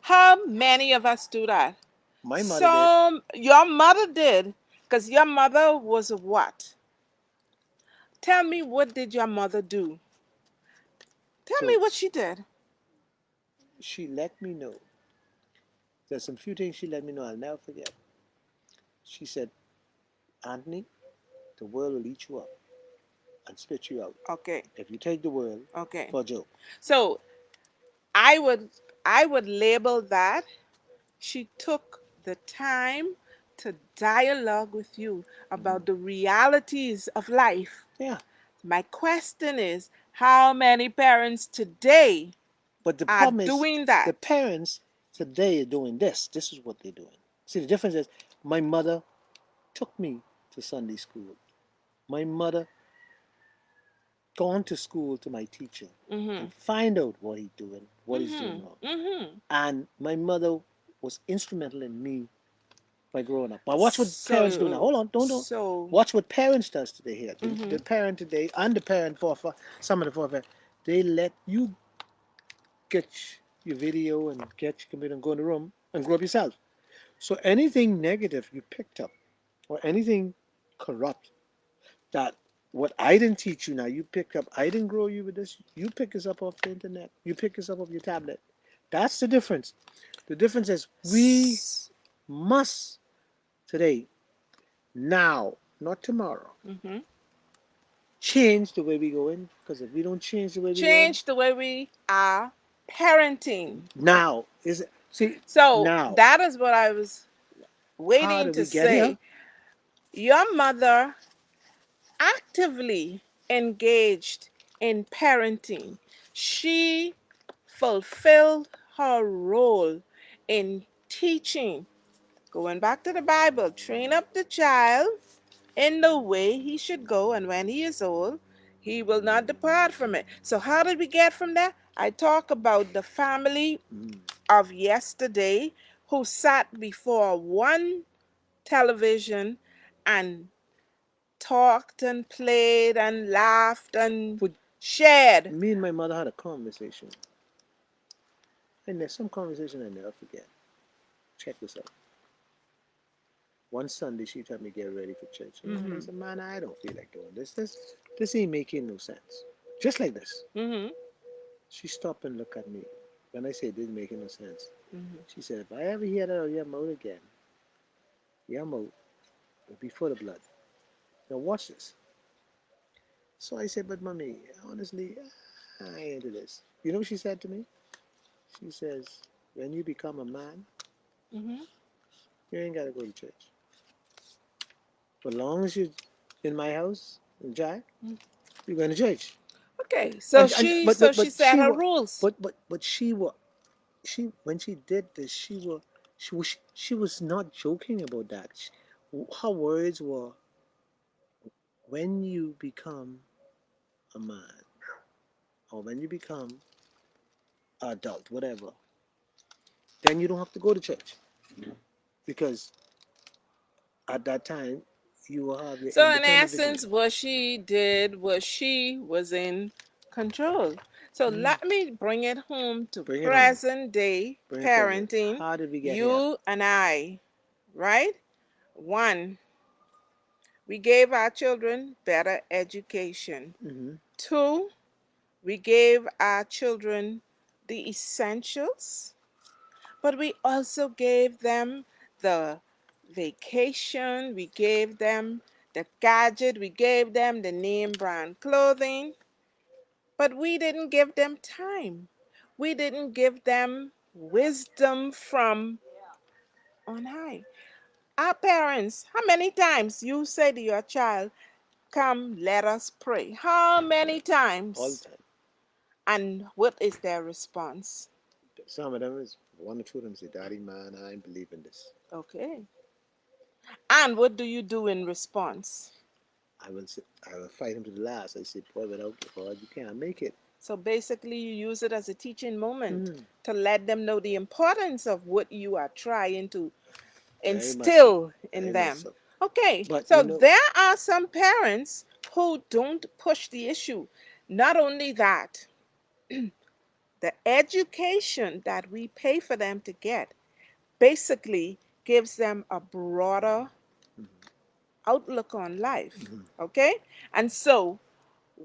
[SPEAKER 2] How many of us do that?
[SPEAKER 1] My mother did.
[SPEAKER 2] So your mother did, because your mother was what? Tell me, what did your mother do? Tell me
[SPEAKER 1] So
[SPEAKER 2] what she did.
[SPEAKER 1] she let me know. There's some few things she let me know I'll never forget. She said, Anthony, the world will eat you up and spit you out
[SPEAKER 2] Okay,
[SPEAKER 1] if you take the world
[SPEAKER 2] okay.
[SPEAKER 1] for a joke.
[SPEAKER 2] So I would I would label that she took the time to dialogue with you
[SPEAKER 1] Mhm.
[SPEAKER 2] about the realities of life.
[SPEAKER 1] Yeah,
[SPEAKER 2] My question is, how many parents today
[SPEAKER 1] but the
[SPEAKER 2] are
[SPEAKER 1] problem is
[SPEAKER 2] doing
[SPEAKER 1] the
[SPEAKER 2] that?
[SPEAKER 1] parents today are doing this. This is what they're doing. See, the difference is my mother took me to Sunday school. My mother gone to school to my teacher and
[SPEAKER 2] Mhm.
[SPEAKER 1] find out what he's doing, what he's doing
[SPEAKER 2] Mhm.
[SPEAKER 1] wrong.
[SPEAKER 2] Mhm.
[SPEAKER 1] And my mother was instrumental in me by growing up. But watch what parents do now.
[SPEAKER 2] So
[SPEAKER 1] Hold on, don't.
[SPEAKER 2] so
[SPEAKER 1] Watch what parents does today here. The
[SPEAKER 2] mhm.
[SPEAKER 1] parent today and the parent for some of the forefathers, they let you get your video and get your computer and go in the room and grow up yourself. So anything negative you picked up or anything corrupt that What I didn't teach you now, you pick up. I didn't grow you with this. You pick this up off the internet. You pick this up off your tablet. That's the difference. The difference is we
[SPEAKER 2] S-
[SPEAKER 1] must today, now, not tomorrow,
[SPEAKER 2] mhm.
[SPEAKER 1] change the way we go in. Because if we don't change the way we go in,
[SPEAKER 2] Change the way we are parenting.
[SPEAKER 1] now is it? See,
[SPEAKER 2] So
[SPEAKER 1] now,
[SPEAKER 2] that is what I was
[SPEAKER 1] how
[SPEAKER 2] waiting
[SPEAKER 1] did
[SPEAKER 2] to
[SPEAKER 1] we get here?
[SPEAKER 2] say. Your mother actively engaged in parenting. She fulfilled her role in teaching. Going back to the Bible, train up the child in the way he should go, and when he is old, he will not depart from it. So, how did we get from there? I talk about the family
[SPEAKER 1] Mm.
[SPEAKER 2] of yesterday who sat before one television and talked and played and laughed and
[SPEAKER 1] But
[SPEAKER 2] shared.
[SPEAKER 1] me and my mother had a conversation, and there's some conversation I never forget. Check this out. One Sunday, she told me get ready for church. And I
[SPEAKER 2] Mm-hmm.
[SPEAKER 1] said, man, I don't feel like doing this. This ain't making no sense. Just like this.
[SPEAKER 2] Mm-hmm.
[SPEAKER 1] She stopped and looked at me. When I said it didn't make no sense,
[SPEAKER 2] Mm-hmm.
[SPEAKER 1] she said, if I ever hear that out of your mouth again, your mouth will be full of blood. Now watch this. So I said, but mommy, honestly, I ain't into this. You know what she said to me? She says, when you become a man,
[SPEAKER 2] Mm-hmm.
[SPEAKER 1] you ain't got to go to church. As long as you're in my house, in Jack, you're going to church.
[SPEAKER 2] Okay, so she so she
[SPEAKER 1] But
[SPEAKER 2] set
[SPEAKER 1] she
[SPEAKER 2] her
[SPEAKER 1] was
[SPEAKER 2] rules.
[SPEAKER 1] but she when she did this she was not joking about that. Her words were, when you become a man or when you become adult, whatever, then you don't have to go to church because at that time you will have your
[SPEAKER 2] So in
[SPEAKER 1] independent
[SPEAKER 2] essence,
[SPEAKER 1] decision.
[SPEAKER 2] what she did was she was in control. So
[SPEAKER 1] Mm.
[SPEAKER 2] let me bring it home to
[SPEAKER 1] Bring it home.
[SPEAKER 2] present day
[SPEAKER 1] Bring it present.
[SPEAKER 2] parenting.
[SPEAKER 1] How did we get here?
[SPEAKER 2] You and I, right? One, we gave our children better education.
[SPEAKER 1] Hmm.
[SPEAKER 2] Two, we gave our children the essentials, but we also gave them the vacation, we gave them the gadget, we gave them the name brand clothing, but we didn't give them time. We didn't give them wisdom from on high. Our parents, how many times you say to your child, come, let us pray? How many
[SPEAKER 1] All the
[SPEAKER 2] times?
[SPEAKER 1] time.
[SPEAKER 2] And what is their response?
[SPEAKER 1] Some of them is one or two of them say, "Daddy, man, I ain't believe in this.
[SPEAKER 2] Okay. And what do you do in response?
[SPEAKER 1] I will fight him to the last." I said, "Boy, without God, you can't make it."
[SPEAKER 2] So basically, you use it as a teaching moment
[SPEAKER 1] Mm.
[SPEAKER 2] to let them know the importance of what you are trying to
[SPEAKER 1] Very much so.
[SPEAKER 2] instill in
[SPEAKER 1] Very much
[SPEAKER 2] them.
[SPEAKER 1] so.
[SPEAKER 2] Okay,
[SPEAKER 1] But
[SPEAKER 2] so
[SPEAKER 1] you know,
[SPEAKER 2] there are some parents who don't push the issue. Not only that, the education that we pay for them to get basically gives them a broader outlook on life.
[SPEAKER 1] mhm,
[SPEAKER 2] Okay? And so,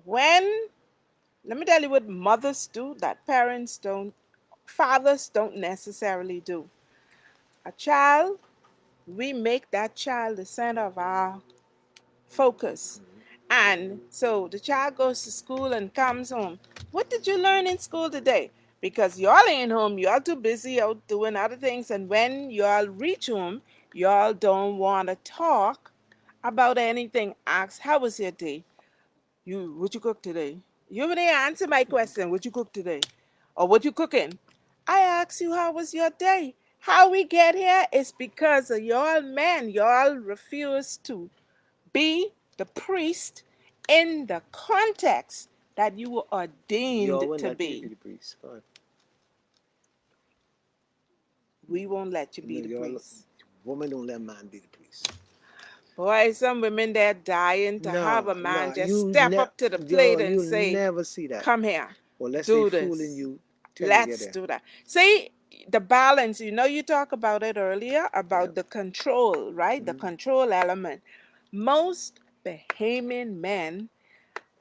[SPEAKER 2] when, let me tell you what mothers do that parents don't, fathers don't necessarily do. A child, we make that child the center of our focus. And so the child goes to school and comes home. What did you learn in school today? Because y'all ain't home, y'all too busy out doing other things. And when y'all reach home, y'all don't want to talk about anything. Ask, how was your day? What you cook today? You didn't answer my question. What you cook today? Or what you cooking? I asked you how was your day. How we get here is because of y'all men. Y'all refuse to be the priest in the context that you were
[SPEAKER 1] y'all
[SPEAKER 2] ordained
[SPEAKER 1] will
[SPEAKER 2] to
[SPEAKER 1] let you
[SPEAKER 2] be.
[SPEAKER 1] be the priest. God,
[SPEAKER 2] We won't let you
[SPEAKER 1] no,
[SPEAKER 2] be the
[SPEAKER 1] y'all
[SPEAKER 2] priest.
[SPEAKER 1] woman don't let man be the priest.
[SPEAKER 2] Boy, some women they're dying to have
[SPEAKER 1] No,
[SPEAKER 2] a man
[SPEAKER 1] no,
[SPEAKER 2] just step up to the plate and
[SPEAKER 1] you'll
[SPEAKER 2] say,
[SPEAKER 1] never see that
[SPEAKER 2] come here,
[SPEAKER 1] unless they
[SPEAKER 2] do
[SPEAKER 1] fooling
[SPEAKER 2] this.
[SPEAKER 1] you till you get
[SPEAKER 2] Let's
[SPEAKER 1] there.
[SPEAKER 2] do that. See, the balance, you talk about it earlier
[SPEAKER 1] Yeah.
[SPEAKER 2] about the control, right? The
[SPEAKER 1] Mm-hmm.
[SPEAKER 2] control element. Most Bahamian men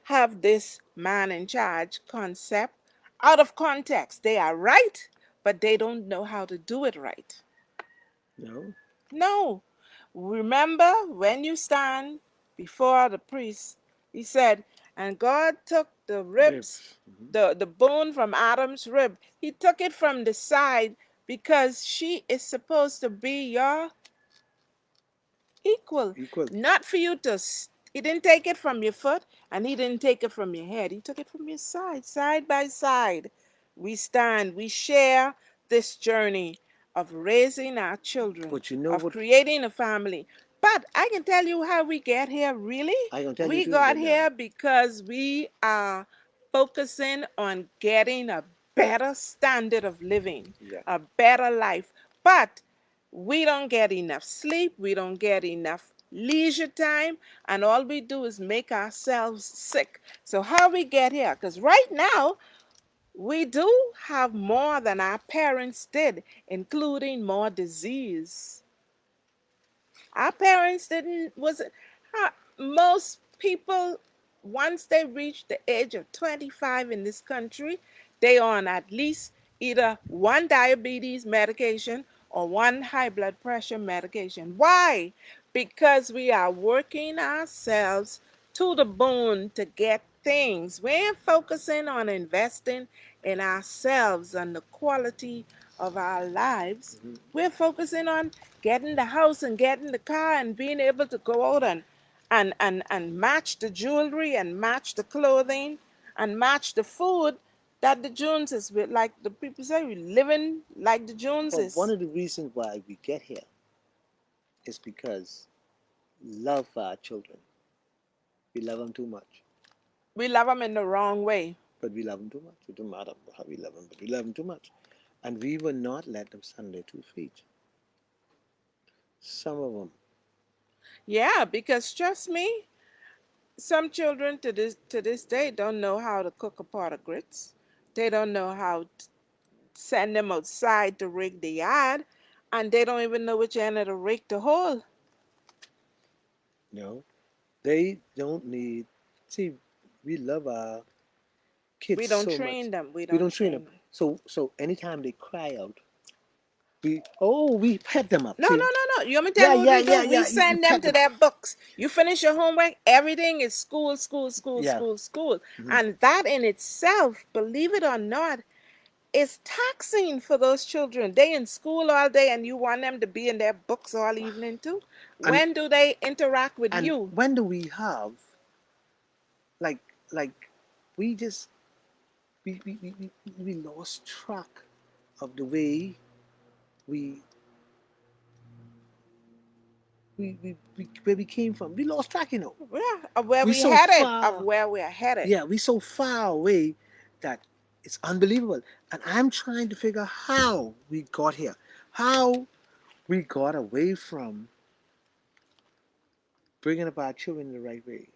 [SPEAKER 2] have this man in charge concept out of context. They are right, but they don't know how to do it right.
[SPEAKER 1] No.
[SPEAKER 2] No. Remember when you stand before the priest, he said, and God took the ribs,
[SPEAKER 1] Ribs. Hmm.
[SPEAKER 2] the bone from Adam's rib. He took it from the side because she is supposed to be your equal.
[SPEAKER 1] Equal.
[SPEAKER 2] Not for you to, he didn't take it from your foot and he didn't take it from your head. He took it from your side by side. We stand, we share this journey of raising our children,
[SPEAKER 1] But you know
[SPEAKER 2] of
[SPEAKER 1] what?
[SPEAKER 2] creating a family. But I can tell you how we get here, really.
[SPEAKER 1] I gonna tell you
[SPEAKER 2] We
[SPEAKER 1] too
[SPEAKER 2] got
[SPEAKER 1] right now.
[SPEAKER 2] here because we are focusing on getting a better standard of living,
[SPEAKER 1] Yeah.
[SPEAKER 2] a better life. But we don't get enough sleep, we don't get enough leisure time, and all we do is make ourselves sick. So, how we get here? Because right now, we do have more than our parents did, including more disease. Our parents didn't, was it, most people, once they reach the age of 25 in this country, they on at least either one diabetes medication or one high blood pressure medication. Why? Because we are working ourselves to the bone to get things. We ain't focusing on investing in ourselves and the quality of our lives.
[SPEAKER 1] Hmm.
[SPEAKER 2] We're focusing on getting the house and getting the car and being able to go out and match the jewelry and match the clothing and match the food that the Joneses with. Like the people say, we living like the
[SPEAKER 1] But one
[SPEAKER 2] Joneses.
[SPEAKER 1] of the reasons why we get here is because love for our children. We love them too much.
[SPEAKER 2] We love them in the wrong way.
[SPEAKER 1] But we love them too much. It don't matter how we love them, but we love them too much. And we will not let them stand on their 2 feet. Some of them.
[SPEAKER 2] Yeah, because trust me, some children to this day don't know how to cook a pot of grits. They don't know how to send them outside to rake the yard, and they don't even know which end of the rake to hold.
[SPEAKER 1] No, they don't need. See, we love our kids
[SPEAKER 2] We don't
[SPEAKER 1] so much.
[SPEAKER 2] train them. We
[SPEAKER 1] We
[SPEAKER 2] don't
[SPEAKER 1] don't train them.
[SPEAKER 2] train them.
[SPEAKER 1] So anytime they cry out, we pet them up.
[SPEAKER 2] No,
[SPEAKER 1] See,
[SPEAKER 2] no, no, no. You want me to tell
[SPEAKER 1] yeah,
[SPEAKER 2] you what
[SPEAKER 1] yeah,
[SPEAKER 2] we do?
[SPEAKER 1] yeah,
[SPEAKER 2] We
[SPEAKER 1] yeah. You
[SPEAKER 2] send them
[SPEAKER 1] pet
[SPEAKER 2] to
[SPEAKER 1] them.
[SPEAKER 2] their books. You finish your homework, everything is school, school, school,
[SPEAKER 1] Yeah.
[SPEAKER 2] school, school.
[SPEAKER 1] Hmm.
[SPEAKER 2] And that in itself, believe it or not, is taxing for those children. They in school all day and you want them to be in their books all evening too.
[SPEAKER 1] And
[SPEAKER 2] When do they interact with
[SPEAKER 1] and
[SPEAKER 2] you?
[SPEAKER 1] when do we have like like we just we lost track of the way we where we came from. We lost track, you know.
[SPEAKER 2] Yeah, of where
[SPEAKER 1] We
[SPEAKER 2] we
[SPEAKER 1] so
[SPEAKER 2] headed, of
[SPEAKER 1] far,
[SPEAKER 2] where we're headed.
[SPEAKER 1] yeah, we so far away that it's unbelievable. And I'm trying to figure how we got here, how we got away from bringing up our children in the right way,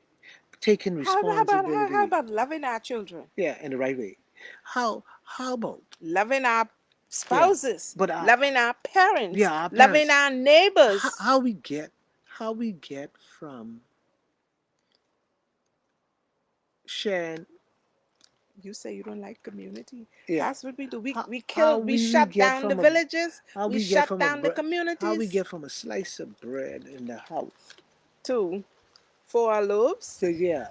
[SPEAKER 1] taking
[SPEAKER 2] How
[SPEAKER 1] responsibility,
[SPEAKER 2] about loving our children?
[SPEAKER 1] yeah, in the right way. How about,
[SPEAKER 2] Loving our
[SPEAKER 1] yeah,
[SPEAKER 2] spouses,
[SPEAKER 1] but
[SPEAKER 2] loving our parents,
[SPEAKER 1] yeah, our
[SPEAKER 2] loving
[SPEAKER 1] parents,
[SPEAKER 2] our neighbors.
[SPEAKER 1] how we get from sharing,
[SPEAKER 2] You say you don't like community.
[SPEAKER 1] yeah,
[SPEAKER 2] That's what we do. We
[SPEAKER 1] how
[SPEAKER 2] we
[SPEAKER 1] how
[SPEAKER 2] kill, we
[SPEAKER 1] we
[SPEAKER 2] shut
[SPEAKER 1] get
[SPEAKER 2] down the
[SPEAKER 1] from
[SPEAKER 2] villages,
[SPEAKER 1] how
[SPEAKER 2] we
[SPEAKER 1] we get
[SPEAKER 2] shut
[SPEAKER 1] from
[SPEAKER 2] down the
[SPEAKER 1] how we
[SPEAKER 2] communities
[SPEAKER 1] get from a slice of bread in the house.
[SPEAKER 2] to for our loaves.
[SPEAKER 1] So yeah,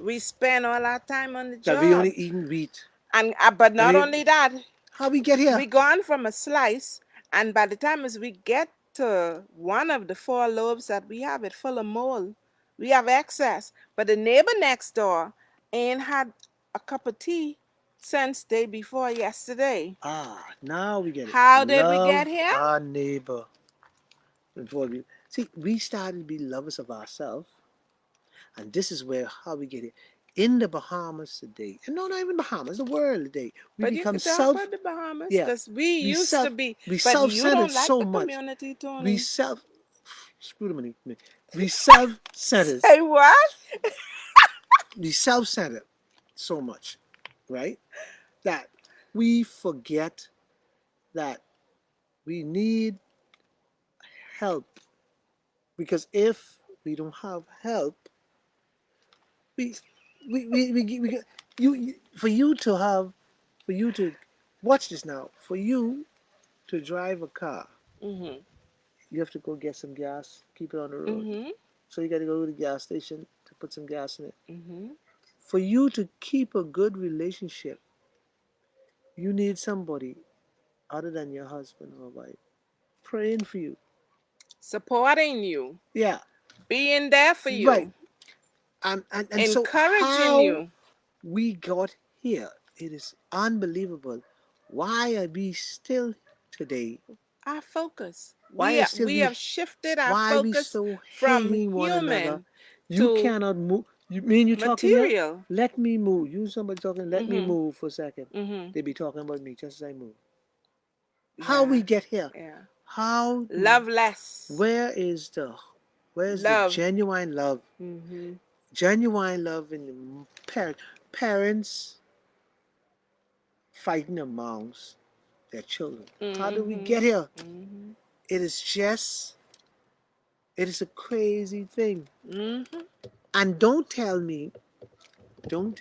[SPEAKER 2] We spend all our time on the
[SPEAKER 1] that we
[SPEAKER 2] job.
[SPEAKER 1] only eating wheat.
[SPEAKER 2] And but
[SPEAKER 1] And
[SPEAKER 2] not only that,
[SPEAKER 1] how we get here?
[SPEAKER 2] we gone from a slice, and by the time as we get to one of the four loaves that we have, it full of mold. We have excess. But the neighbor next door ain't had a cup of tea since day before yesterday.
[SPEAKER 1] Ah, now we get it.
[SPEAKER 2] How did we get
[SPEAKER 1] Love
[SPEAKER 2] here?
[SPEAKER 1] our neighbor before we see. We started to be lovers of ourselves, and this is where how we get it. In the Bahamas today, and no, not even Bahamas, the world today, we
[SPEAKER 2] But you
[SPEAKER 1] become
[SPEAKER 2] could talk
[SPEAKER 1] self.
[SPEAKER 2] about the Bahamas,
[SPEAKER 1] Yeah,
[SPEAKER 2] because we used to be,
[SPEAKER 1] we
[SPEAKER 2] but you
[SPEAKER 1] self-centered
[SPEAKER 2] don't like
[SPEAKER 1] so
[SPEAKER 2] the
[SPEAKER 1] much.
[SPEAKER 2] community,
[SPEAKER 1] We
[SPEAKER 2] Tony.
[SPEAKER 1] self. Screw the money. We self-centered.
[SPEAKER 2] Say what?
[SPEAKER 1] We self-centered so much, right? That we forget that we need help, because if we don't have help, we we you for you to have for you to watch this now. For you to drive a car,
[SPEAKER 2] Mhm.
[SPEAKER 1] you have to go get some gas, keep it on the road.
[SPEAKER 2] Mhm.
[SPEAKER 1] So you got to go to the gas station to put some gas in it.
[SPEAKER 2] Mhm.
[SPEAKER 1] For you to keep a good relationship, you need somebody other than your husband or wife praying for you.
[SPEAKER 2] Supporting you,
[SPEAKER 1] Yeah,
[SPEAKER 2] being there for
[SPEAKER 1] right.
[SPEAKER 2] you,
[SPEAKER 1] And so
[SPEAKER 2] encouraging
[SPEAKER 1] how
[SPEAKER 2] you.
[SPEAKER 1] we got here, it is unbelievable. Why are we still today?
[SPEAKER 2] Our focus.
[SPEAKER 1] Why are still
[SPEAKER 2] We
[SPEAKER 1] we
[SPEAKER 2] have shifted our
[SPEAKER 1] why we
[SPEAKER 2] focus
[SPEAKER 1] so
[SPEAKER 2] from
[SPEAKER 1] hating one another?
[SPEAKER 2] human
[SPEAKER 1] You
[SPEAKER 2] to
[SPEAKER 1] cannot move. You mean you talking here?
[SPEAKER 2] material.
[SPEAKER 1] Let me move. You somebody talking. Let me
[SPEAKER 2] Mhm.
[SPEAKER 1] move for a second.
[SPEAKER 2] Mhm.
[SPEAKER 1] They be talking about me just as I move. How we
[SPEAKER 2] Yeah.
[SPEAKER 1] get here?
[SPEAKER 2] Yeah.
[SPEAKER 1] How?
[SPEAKER 2] Love less.
[SPEAKER 1] Where is the
[SPEAKER 2] Love.
[SPEAKER 1] genuine love?
[SPEAKER 2] Mhm.
[SPEAKER 1] Genuine love in the parents fighting amongst their children. How do we get
[SPEAKER 2] Mhm.
[SPEAKER 1] here?
[SPEAKER 2] Mhm.
[SPEAKER 1] It is just, it is a crazy thing.
[SPEAKER 2] Mhm.
[SPEAKER 1] And don't tell me, don't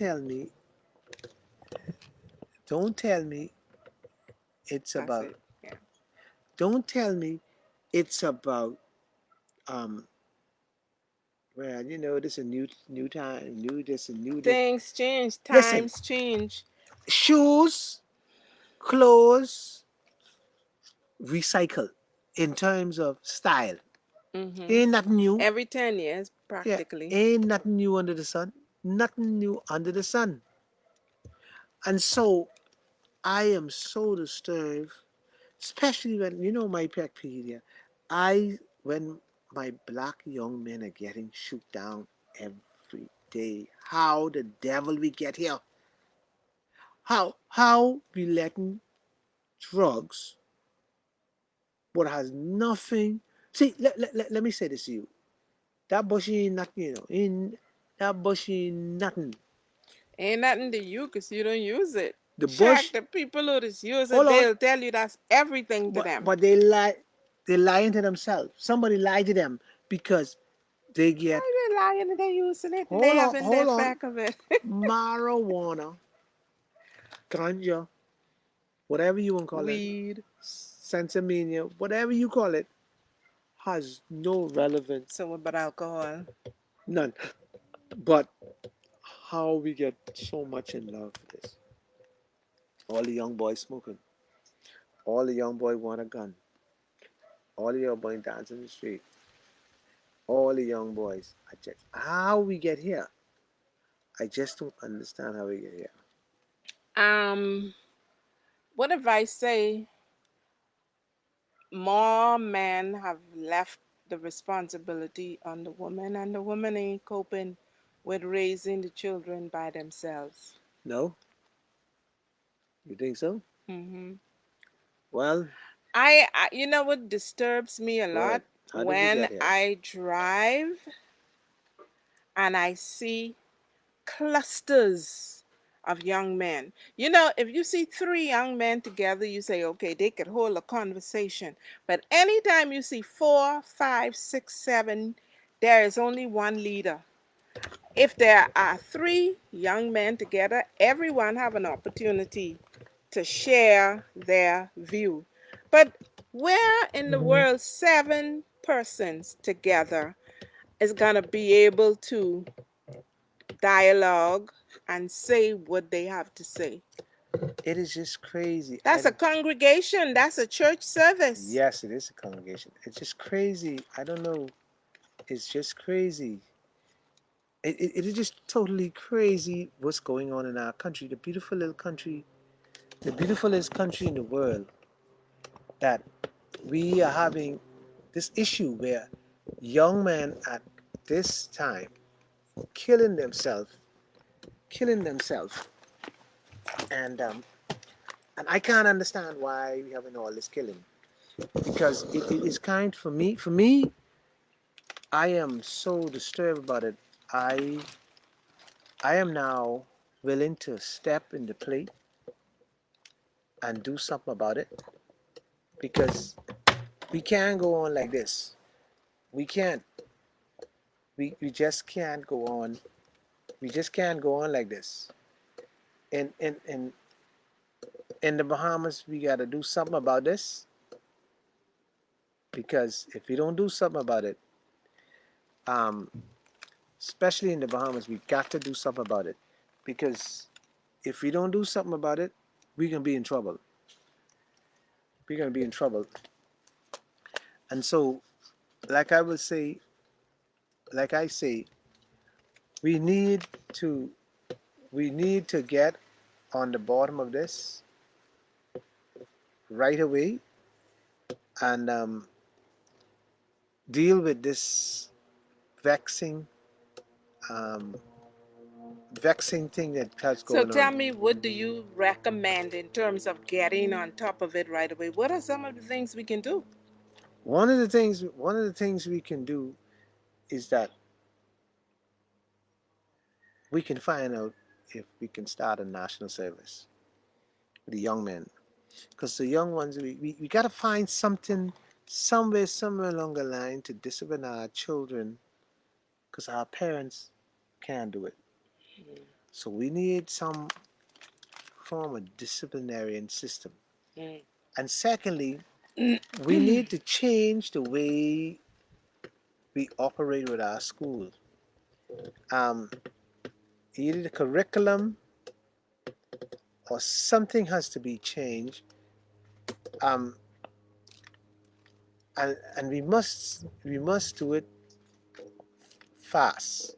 [SPEAKER 1] tell me it's
[SPEAKER 2] That's
[SPEAKER 1] about,
[SPEAKER 2] it. Yeah.
[SPEAKER 1] don't tell me it's about, um, well, you know, this is a new time, new this and new this.
[SPEAKER 2] Things change.
[SPEAKER 1] Listen,
[SPEAKER 2] Times change.
[SPEAKER 1] shoes, clothes, recycle in terms of style.
[SPEAKER 2] Mhm.
[SPEAKER 1] Ain't nothing new.
[SPEAKER 2] Every 10 years,
[SPEAKER 1] Yeah,
[SPEAKER 2] practically.
[SPEAKER 1] ain't nothing new under the sun. Nothing new under the sun. And so I am so disturbed, especially when you know my pet peeve here. When my black young men are getting shoot down every day. How the devil we get here? How we letting drugs what has nothing. See, let me say this to you. That bushy ain't nothing, you know. In that bushy ain't nothing.
[SPEAKER 2] Ain't nothing to you because you don't use it.
[SPEAKER 1] The
[SPEAKER 2] Check
[SPEAKER 1] bush,
[SPEAKER 2] the people who just use it.
[SPEAKER 1] hold on,
[SPEAKER 2] They'll tell you that's everything to them.
[SPEAKER 1] but they lying to themselves. Somebody lied to them because they get
[SPEAKER 2] Why they lying and they using it and they having the
[SPEAKER 1] hold on,
[SPEAKER 2] effect of it?
[SPEAKER 1] marijuana, ganja, whatever you want to call it,
[SPEAKER 2] Weed.
[SPEAKER 1] sensimania, whatever you call it, has no relevance,
[SPEAKER 2] So what about alcohol?
[SPEAKER 1] none. But how we get so much in love with this. All the young boys smoking. All the young boys want a gun. All the young boys dance in the street. All the young boys. I just how we get here. I just don't understand how we get here.
[SPEAKER 2] Um, what if I say more men have left the responsibility on the woman and the woman ain't coping with raising the children by themselves?
[SPEAKER 1] No, you think so?
[SPEAKER 2] Hmm.
[SPEAKER 1] Well,
[SPEAKER 2] You know what disturbs me a
[SPEAKER 1] go
[SPEAKER 2] lot
[SPEAKER 1] ahead. How did we
[SPEAKER 2] when
[SPEAKER 1] get here?
[SPEAKER 2] I drive and I see clusters of young men. You know, if you see three young men together, you say, okay, they could hold a conversation. But anytime you see four, five, six, seven, there is only one leader. If there are three young men together, everyone have an opportunity to share their view. But where in the
[SPEAKER 1] Hmm.
[SPEAKER 2] world seven persons together is gonna be able to dialogue and say what they have to say?
[SPEAKER 1] It is just crazy. I
[SPEAKER 2] That's a
[SPEAKER 1] don't.
[SPEAKER 2] congregation, that's a church service.
[SPEAKER 1] Yes, it is a congregation. It's just crazy. I don't know. It's just crazy. It is just totally crazy what's going on in our country. The beautiful little country, the beautifulest country in the world, that we are having this issue where young men at this time killing themselves, killing themselves, and um, and I can't understand why we having all this killing because it is kind for me. For me, I am so disturbed about it. I I am now willing to step in the plate and do something about it because we can't go on like this. We can't. We just can't go on We just can't go on like this. And in the Bahamas, we got to do something about this because if we don't do something about it, um, especially in the Bahamas, we got to do something about it because if we don't do something about it, we're gonna be in trouble. We're gonna be in trouble. And so, like I would say, like I say, we need to we need to get on the bottom of this right away and deal with this vexing um, vexing thing that has
[SPEAKER 2] So
[SPEAKER 1] going on.
[SPEAKER 2] tell me, what do you recommend in terms of getting on top of it right away? What are some of the things we can do?
[SPEAKER 1] One of the things we can do is that we can find out if we can start a national service with the young men. Because the young ones, we got to find something somewhere along the line to discipline our children because our parents can't do it. So we need some form of disciplinarian system.
[SPEAKER 2] Mm.
[SPEAKER 1] And secondly, we need to change the way we operate with our schools. Um, Either the curriculum or something has to be changed. Um, and we must do it fast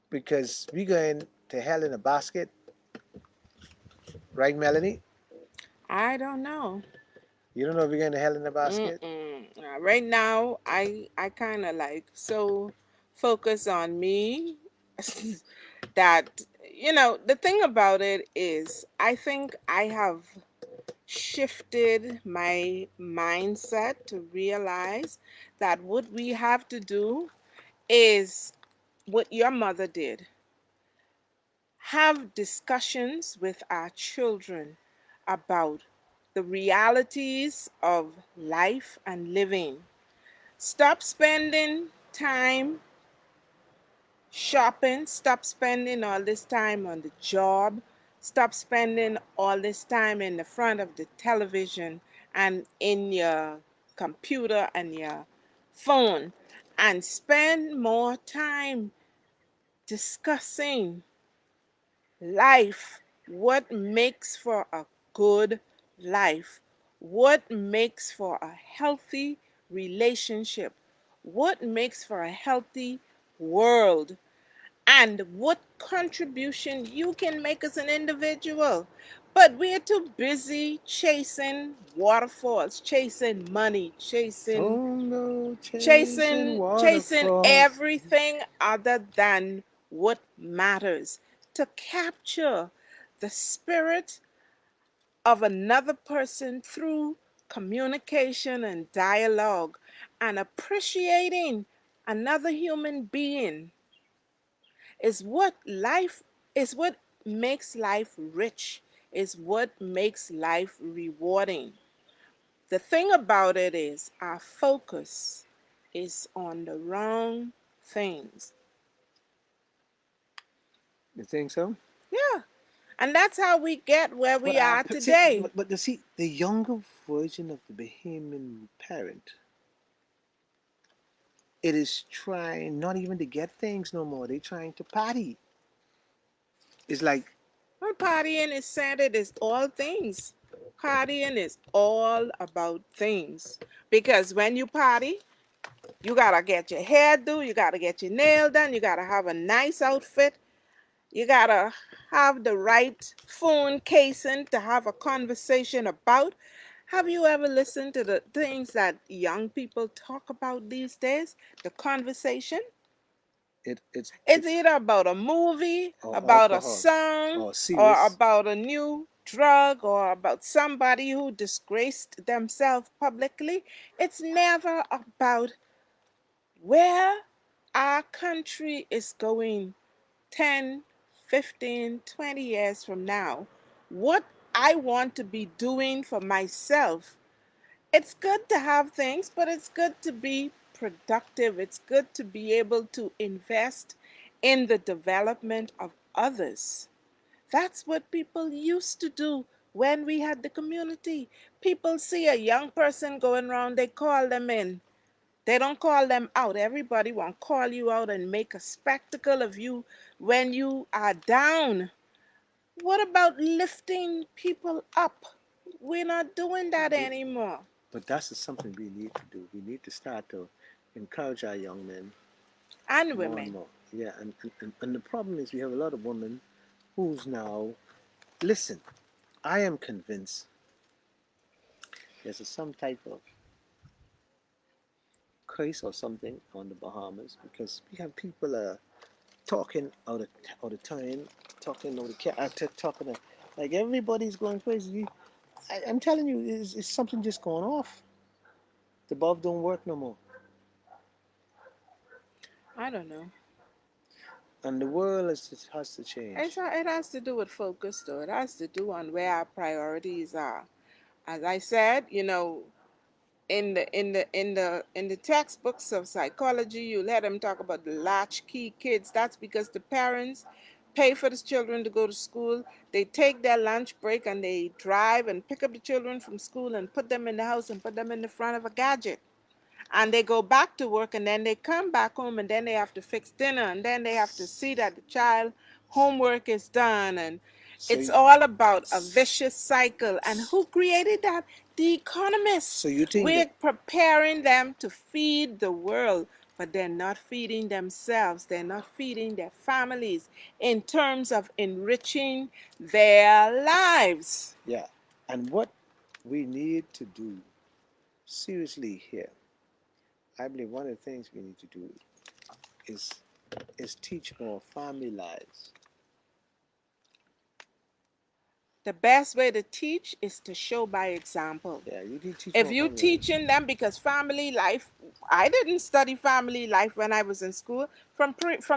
[SPEAKER 1] because we going to hell in a basket, right, Melanie?
[SPEAKER 2] I don't know.
[SPEAKER 1] You don't know if we're going to hell in a basket.
[SPEAKER 2] Mm-mm. Right now, I kind of like so focus on me that the thing about it is I think I have shifted my mindset to realize that what we have to do is what your mother did. Have discussions with our children about the realities of life and living. Stop spending time shopping. Stop spending all this time on the job. Stop spending all this time in the front of the television and in your computer and your phone. And spend more time discussing life, what makes for a good life, what makes for a healthy relationship, what makes for a healthy world, and what contribution you can make as an individual. But we're too busy chasing waterfalls, chasing money,
[SPEAKER 1] Don't go chasing
[SPEAKER 2] chasing
[SPEAKER 1] waterfalls.
[SPEAKER 2] everything other than what matters. To capture the spirit of another person through communication and dialogue and appreciating another human being is what makes life rich, is what makes life rewarding. The thing about it is our focus is on the wrong things.
[SPEAKER 1] You think so?
[SPEAKER 2] Yeah. And that's how we get where
[SPEAKER 1] But
[SPEAKER 2] we are today.
[SPEAKER 1] you see, the younger version of the Bahamian parent, it is trying not even to get things no more. They trying to party. It's like
[SPEAKER 2] Well, partying is centered is all things. Partying is all about things. Because when you party, you gotta get your hair done, you gotta get your nail done, you gotta have a nice outfit, you gotta have the right phone casing to have a conversation about. Have you ever listened to the things that young people talk about these days? The conversation?
[SPEAKER 1] it's
[SPEAKER 2] It's either about a movie,
[SPEAKER 1] or
[SPEAKER 2] about a
[SPEAKER 1] alcohol
[SPEAKER 2] song,
[SPEAKER 1] or
[SPEAKER 2] or
[SPEAKER 1] serious.
[SPEAKER 2] about a new drug, or about somebody who disgraced themselves publicly. It's never about where our country is going 10, 15, 20 years from now. What I want to be doing for myself. It's good to have things, but it's good to be productive. It's good to be able to invest in the development of others. That's what people used to do when we had the community. People see a young person going around, they call them in. They don't call them out. Everybody want to call you out and make a spectacle of you when you are down. What about lifting people up? We're not doing that
[SPEAKER 1] But,
[SPEAKER 2] anymore.
[SPEAKER 1] but that's something we need to do. We need to start to encourage our young men
[SPEAKER 2] And
[SPEAKER 1] more and
[SPEAKER 2] women.
[SPEAKER 1] more. Yeah, and the problem is we have a lot of women who's now, listen, I am convinced there's some type of curse or something on the Bahamas because we have people talking out of time, talking out of talking like everybody's going crazy. I'm telling you, it's something just going off. The bulb don't work no more,
[SPEAKER 2] I don't know.
[SPEAKER 1] and the world has to change.
[SPEAKER 2] It has to do with focus, though. It has to do on where our priorities are. As I said, in the textbooks of psychology, you let them talk about the latchkey kids. That's because the parents pay for the children to go to school. They take their lunch break and they drive and pick up the children from school and put them in the house and put them in the front of a gadget, and they go back to work, and then they come back home, and then they have to fix dinner, and then they have to see that the child homework is done, and
[SPEAKER 1] So,
[SPEAKER 2] it's all about a vicious cycle. And who created that? The economists.
[SPEAKER 1] so you think
[SPEAKER 2] We're
[SPEAKER 1] that?
[SPEAKER 2] preparing them to feed the world, but they're not feeding themselves, they're not feeding their families in terms of enriching their lives.
[SPEAKER 1] Yeah, and what we need to do seriously here, I believe one of the things we need to do is is teach more family lives.
[SPEAKER 2] The best way to teach is to show by example.
[SPEAKER 1] Yeah, you need to teach
[SPEAKER 2] If
[SPEAKER 1] more
[SPEAKER 2] you
[SPEAKER 1] family lives.
[SPEAKER 2] teaching them, because family life, I didn't study family life when I was in school. From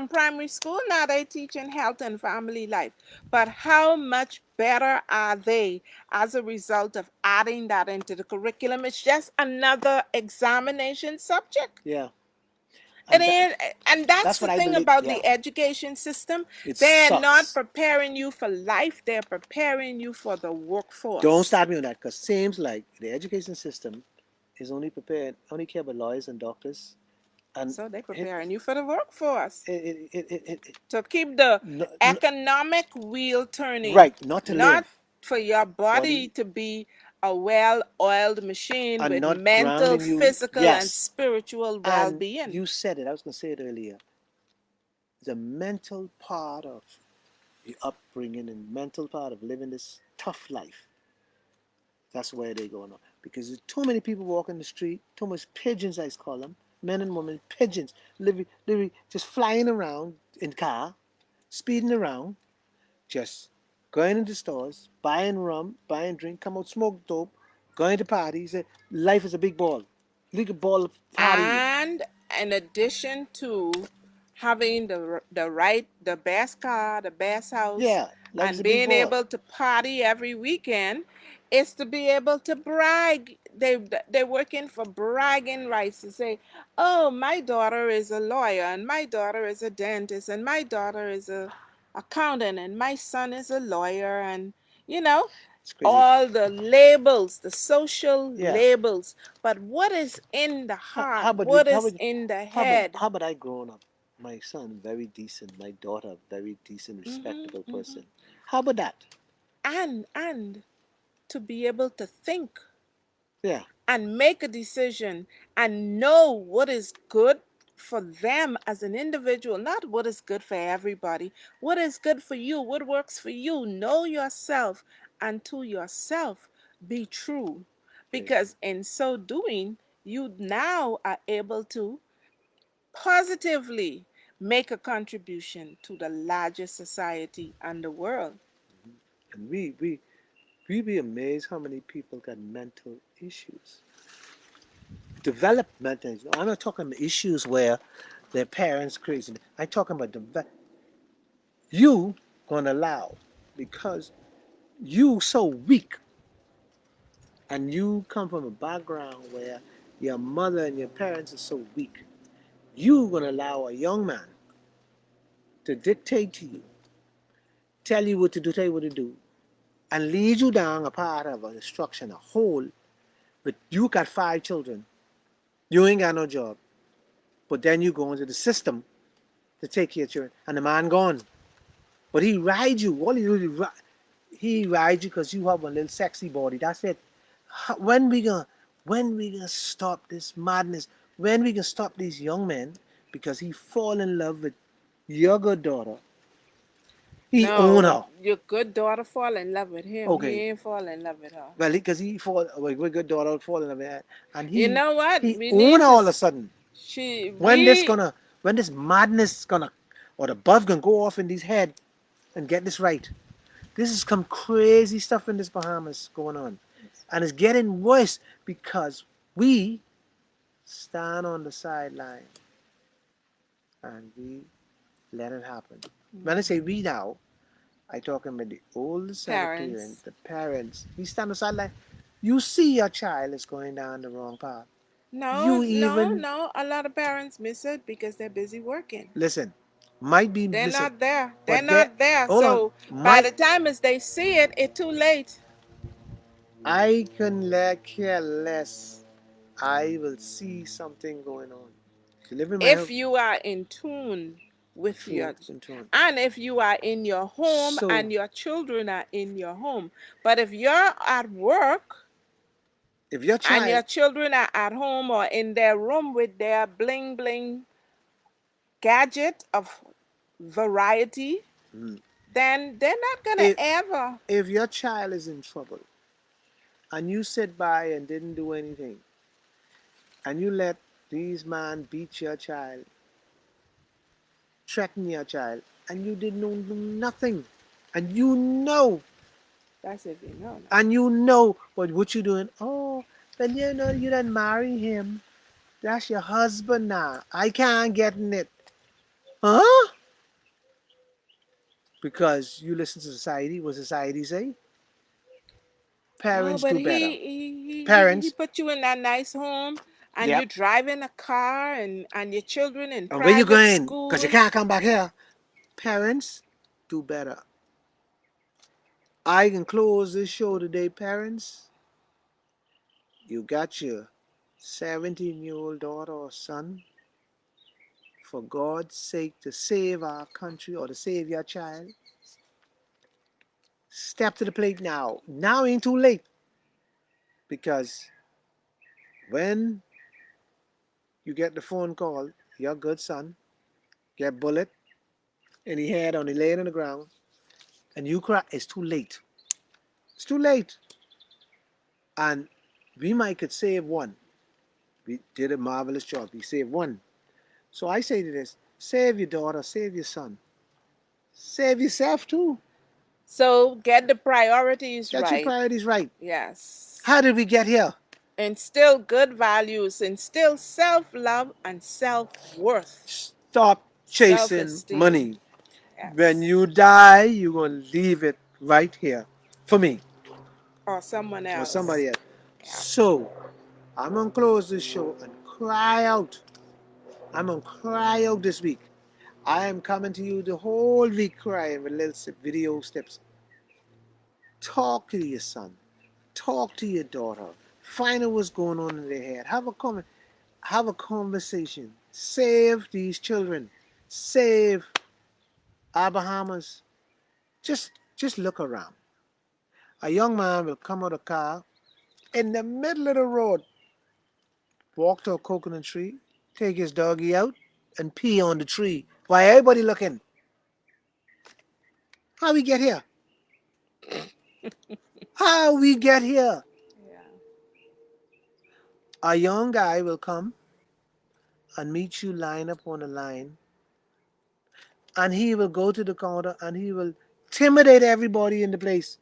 [SPEAKER 2] primary school, now they teaching health and family life. But how much better are they as a result of adding that into the curriculum? It's just another examination subject.
[SPEAKER 1] Yeah,
[SPEAKER 2] It
[SPEAKER 1] and
[SPEAKER 2] ain't, and that's
[SPEAKER 1] that's
[SPEAKER 2] the
[SPEAKER 1] what I
[SPEAKER 2] thing
[SPEAKER 1] believe.
[SPEAKER 2] about
[SPEAKER 1] Yeah,
[SPEAKER 2] the education system.
[SPEAKER 1] it
[SPEAKER 2] They're not
[SPEAKER 1] sucks.
[SPEAKER 2] preparing you for life, they're preparing you for the
[SPEAKER 1] Don't
[SPEAKER 2] workforce.
[SPEAKER 1] start me on that because seems like the education system is only care about lawyers and doctors, and
[SPEAKER 2] So they're
[SPEAKER 1] it
[SPEAKER 2] preparing you for the workforce
[SPEAKER 1] it
[SPEAKER 2] to keep the
[SPEAKER 1] no, no,
[SPEAKER 2] economic wheel turning,
[SPEAKER 1] right, not to
[SPEAKER 2] not
[SPEAKER 1] live
[SPEAKER 2] for your
[SPEAKER 1] for
[SPEAKER 2] body
[SPEAKER 1] the
[SPEAKER 2] to be a well oiled machine
[SPEAKER 1] and
[SPEAKER 2] with
[SPEAKER 1] not
[SPEAKER 2] mental,
[SPEAKER 1] grounding you.
[SPEAKER 2] physical, and
[SPEAKER 1] Yes,
[SPEAKER 2] spiritual well
[SPEAKER 1] and
[SPEAKER 2] being.
[SPEAKER 1] you said it. I was going to say it earlier. The mental part of the upbringing and mental part of living this tough life. That's where they're going on. Because there's too many people walking the street, too much pigeons, I call them, men and women, pigeons, literally just flying around in car, speeding around, just going into stores, buying rum, buying drink, come out, smoke dope, going to parties. Life is a big ball. Big ball of partying.
[SPEAKER 2] And in addition to having the best car, the best house,
[SPEAKER 1] Yeah, life is
[SPEAKER 2] and
[SPEAKER 1] a big
[SPEAKER 2] being
[SPEAKER 1] ball.
[SPEAKER 2] able to party every weekend, is to be able to brag. They're working for bragging rights to say, "Oh, my daughter is a lawyer, and my daughter is a dentist, and my daughter is a accountant, and my son is a lawyer," and you know
[SPEAKER 1] It's crazy.
[SPEAKER 2] all the labels, the social
[SPEAKER 1] Yeah.
[SPEAKER 2] labels. But what is in the
[SPEAKER 1] How
[SPEAKER 2] heart?
[SPEAKER 1] about
[SPEAKER 2] What is in the head?
[SPEAKER 1] how about I growing up? My son very decent. My daughter very decent,
[SPEAKER 2] Hmm.
[SPEAKER 1] respectable
[SPEAKER 2] Hmm.
[SPEAKER 1] person. How about that?
[SPEAKER 2] And to be able to think
[SPEAKER 1] Yeah.
[SPEAKER 2] and make a decision and know what is good for them as an individual, not what is good for everybody. What is good for you? What works for you? Know yourself, and to yourself be true.
[SPEAKER 1] Crazy.
[SPEAKER 2] Because in so doing, you now are able to positively make a contribution to the larger society and the world.
[SPEAKER 1] And we be amazed how many people got mental issues. Developmental issues. I'm not talking about issues where their parents crazy. I'm talking about you gonna allow because you so weak and you come from a background where your mother and your parents are so weak. You gonna allow a young man to dictate to you, tell you what to do, tell you what to do, and lead you down a path of a destruction, a hole. But you got 5 children, you ain't got no job, but then you go into the system to take care of children, and the man gone. But he ride you. All he do is he ride you because you have a little sexy body. That's it. When we gonna stop this madness? When we gonna stop these young men because he fall in love with your good daughter? He own
[SPEAKER 2] No,
[SPEAKER 1] her.
[SPEAKER 2] your good daughter fall in love with him. He
[SPEAKER 1] Okay.
[SPEAKER 2] ain't fall in love with her.
[SPEAKER 1] Well, because he fall, well, your good daughter fall in love with her, and
[SPEAKER 2] You know what?
[SPEAKER 1] he
[SPEAKER 2] We
[SPEAKER 1] own
[SPEAKER 2] need
[SPEAKER 1] her
[SPEAKER 2] to.
[SPEAKER 1] all of a sudden.
[SPEAKER 2] She
[SPEAKER 1] When this
[SPEAKER 2] we
[SPEAKER 1] gonna when this madness gonna or the bulb gonna go off in his head and get this right? This is some crazy stuff in this Bahamas going on. And it's getting worse because we stand on the sideline and we let it happen. When I say we now, I talking about the older set of parents,
[SPEAKER 2] parents.
[SPEAKER 1] the parents. We stand on the sideline. You see your child is going down the wrong path.
[SPEAKER 2] No,
[SPEAKER 1] You
[SPEAKER 2] no,
[SPEAKER 1] even
[SPEAKER 2] no. A lot of parents miss it because they're busy working.
[SPEAKER 1] listen, might be
[SPEAKER 2] They're
[SPEAKER 1] listen,
[SPEAKER 2] not there. They're
[SPEAKER 1] but that
[SPEAKER 2] not there.
[SPEAKER 1] hold on,
[SPEAKER 2] So by
[SPEAKER 1] might
[SPEAKER 2] the time as they see it, it's too late.
[SPEAKER 1] I can let care less. I will see something going on. If you live in my
[SPEAKER 2] If
[SPEAKER 1] house,
[SPEAKER 2] you are in tune with
[SPEAKER 1] true,
[SPEAKER 2] your,
[SPEAKER 1] in turn.
[SPEAKER 2] and if you are in your home
[SPEAKER 1] So
[SPEAKER 2] and your children are in your home. But if you're at work
[SPEAKER 1] if your
[SPEAKER 2] and your
[SPEAKER 1] child,
[SPEAKER 2] children are at home or in their room with their bling bling gadget of variety,
[SPEAKER 1] mm,
[SPEAKER 2] then they're not gonna
[SPEAKER 1] if
[SPEAKER 2] ever.
[SPEAKER 1] if your child is in trouble and you sit by and didn't do anything, and you let these man beat your child, threaten your child, and you didn't do nothing, and
[SPEAKER 2] That's if you know now.
[SPEAKER 1] but what you doing? Oh, well, you didn't marry him. That's your husband now. I can't get in it. Huh? Because you listen to society, what society say?
[SPEAKER 2] No,
[SPEAKER 1] Parents
[SPEAKER 2] but
[SPEAKER 1] do better.
[SPEAKER 2] he
[SPEAKER 1] Parents,
[SPEAKER 2] put you in that nice home and you
[SPEAKER 1] yep.
[SPEAKER 2] driving a car and your children in
[SPEAKER 1] And where you
[SPEAKER 2] private
[SPEAKER 1] going? Because you
[SPEAKER 2] school.
[SPEAKER 1] can't come back here. Parents, do better. I can close this show today, parents. You got your 17-year-old daughter or son. For God's sake, to save our country or to save your child, step to the plate now. Now ain't too late. Because when you get the phone call, your good son get bullet in the head on the laying on the ground, and you cry, it's too late. It's too late. And we might could save one. We did a marvelous job. We saved one. So I say to this, save your daughter, save your son. Save yourself too.
[SPEAKER 2] So get the priorities
[SPEAKER 1] Get your
[SPEAKER 2] right.
[SPEAKER 1] priorities right.
[SPEAKER 2] Yes.
[SPEAKER 1] How did we get here?
[SPEAKER 2] Instill good values, instill self love and self worth,
[SPEAKER 1] Stop
[SPEAKER 2] self
[SPEAKER 1] chasing
[SPEAKER 2] esteem.
[SPEAKER 1] money. When
[SPEAKER 2] Yes.
[SPEAKER 1] you die, you're going to leave it right here for me
[SPEAKER 2] Or someone
[SPEAKER 1] or
[SPEAKER 2] else.
[SPEAKER 1] somebody else.
[SPEAKER 2] Yeah.
[SPEAKER 1] So I'm going to close this show and cry out. I'm going to cry out this week. I am coming to you the whole week crying with little video steps. Talk to your son. Talk to your daughter. Find out what's going on in their head. Have a conversation. Save these children. Save our Bahamas. Just look around. A young man will come out of a car in the middle of the road, walk to a coconut tree, take his doggy out, and pee on the tree. Why everybody looking? How we get here? How we get here?
[SPEAKER 2] Yeah.
[SPEAKER 1] A young guy will come and meet you line up on the line, and he will go to the counter and he will intimidate everybody in the place.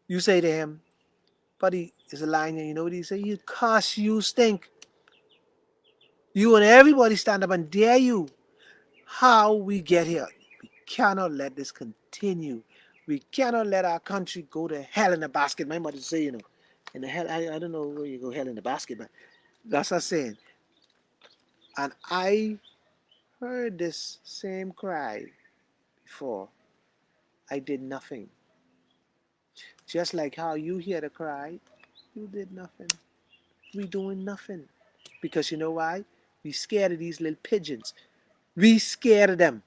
[SPEAKER 1] You say to him, buddy, is a line here. You know what he say? You cuss, you stink. You and everybody stand up and dare you. How we get here? We cannot let this continue. We cannot let our country go to hell in a basket. My mother say, in the hell, I don't know where you go hell in a basket, but that's what I'm saying. And I heard this same cry for, I did nothing. Just like how you hear the cry, you did nothing. We doing nothing. Because you know why? We scared of these little pigeons. We scared of them.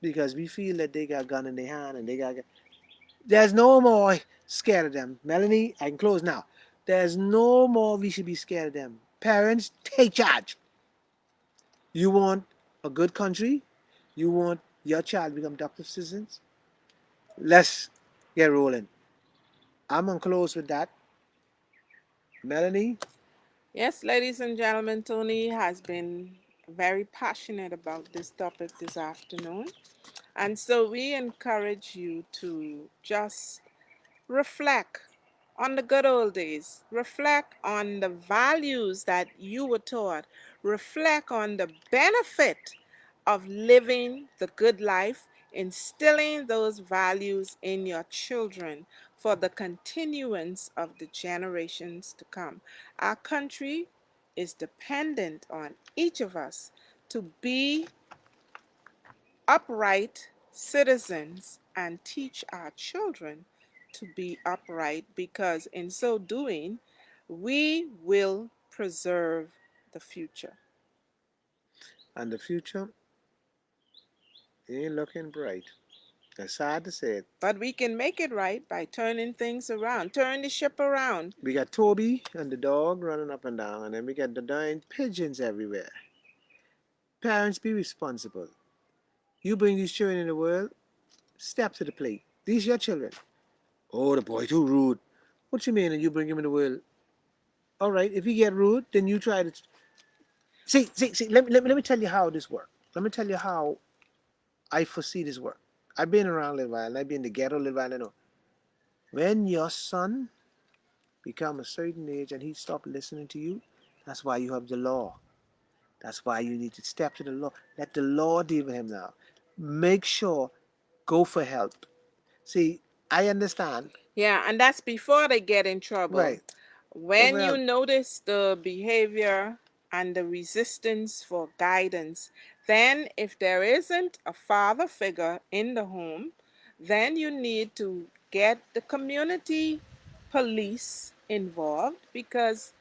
[SPEAKER 1] Because we feel that they got a gun in their hand and they got. There's no more scared of them. Melanie, I can close now. There's no more we should be scared of them. Parents, take charge. You want a good country? You want your child to become productive citizens? Let's get rolling. I'm gonna close with that. Melanie,
[SPEAKER 2] Yes, ladies and gentlemen, Tony has been very passionate about this topic this afternoon. And so we encourage you to just reflect on the good old days, reflect on the values that you were taught, reflect on the benefit of living the good life, instilling those values in your children for the continuance of the generations to come. Our country is dependent on each of us to be upright citizens and teach our children to be upright, because in so doing, we will preserve the future.
[SPEAKER 1] and the future ain't looking bright. It's sad to say it.
[SPEAKER 2] But we can make it right by turning things around, turn the ship around.
[SPEAKER 1] We got Toby and the dog running up and down, and then we got the dying pigeons everywhere. Parents, be responsible. You bring these children in the world, step to the plate. These your children. Oh, the boy too rude. What you mean? And you bring him in the world? All right. If he get rude, then you try to see. Let me tell you how this works. Let me tell you how I foresee this work. I've been around a little while, and I've been in the ghetto a little while. I know when your son become a certain age and he stop listening to you, that's why you have the law. That's why you need to step to the law. Let the law deal with him now. Make sure, go for help. See, I understand.
[SPEAKER 2] Yeah, and that's before they get in trouble.
[SPEAKER 1] Right. Go for
[SPEAKER 2] When you
[SPEAKER 1] help.
[SPEAKER 2] notice the behavior and the resistance for guidance, then if there isn't a father figure in the home, then you need to get the community police involved, because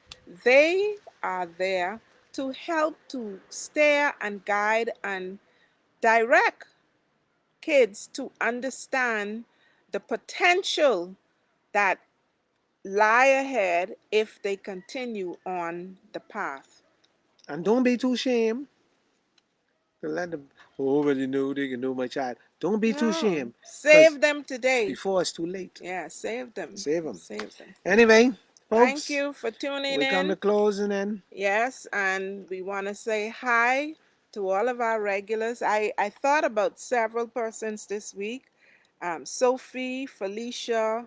[SPEAKER 2] they are there to help to steer and guide and direct kids to understand the potential that lie ahead if they continue on the path.
[SPEAKER 1] And don't be too ashamed to let them, oh, well, you know, they can know my child. Don't be too
[SPEAKER 2] No,
[SPEAKER 1] ashamed because
[SPEAKER 2] save them today.
[SPEAKER 1] before it's too late.
[SPEAKER 2] Yeah, save them.
[SPEAKER 1] Save them.
[SPEAKER 2] Save them.
[SPEAKER 1] Anyway,
[SPEAKER 2] Thank
[SPEAKER 1] folks,
[SPEAKER 2] you for tuning
[SPEAKER 1] we come to
[SPEAKER 2] in.
[SPEAKER 1] closing then.
[SPEAKER 2] Yes, and we want to say hi to all of our regulars. I thought about several persons this week. Sophie, Felicia,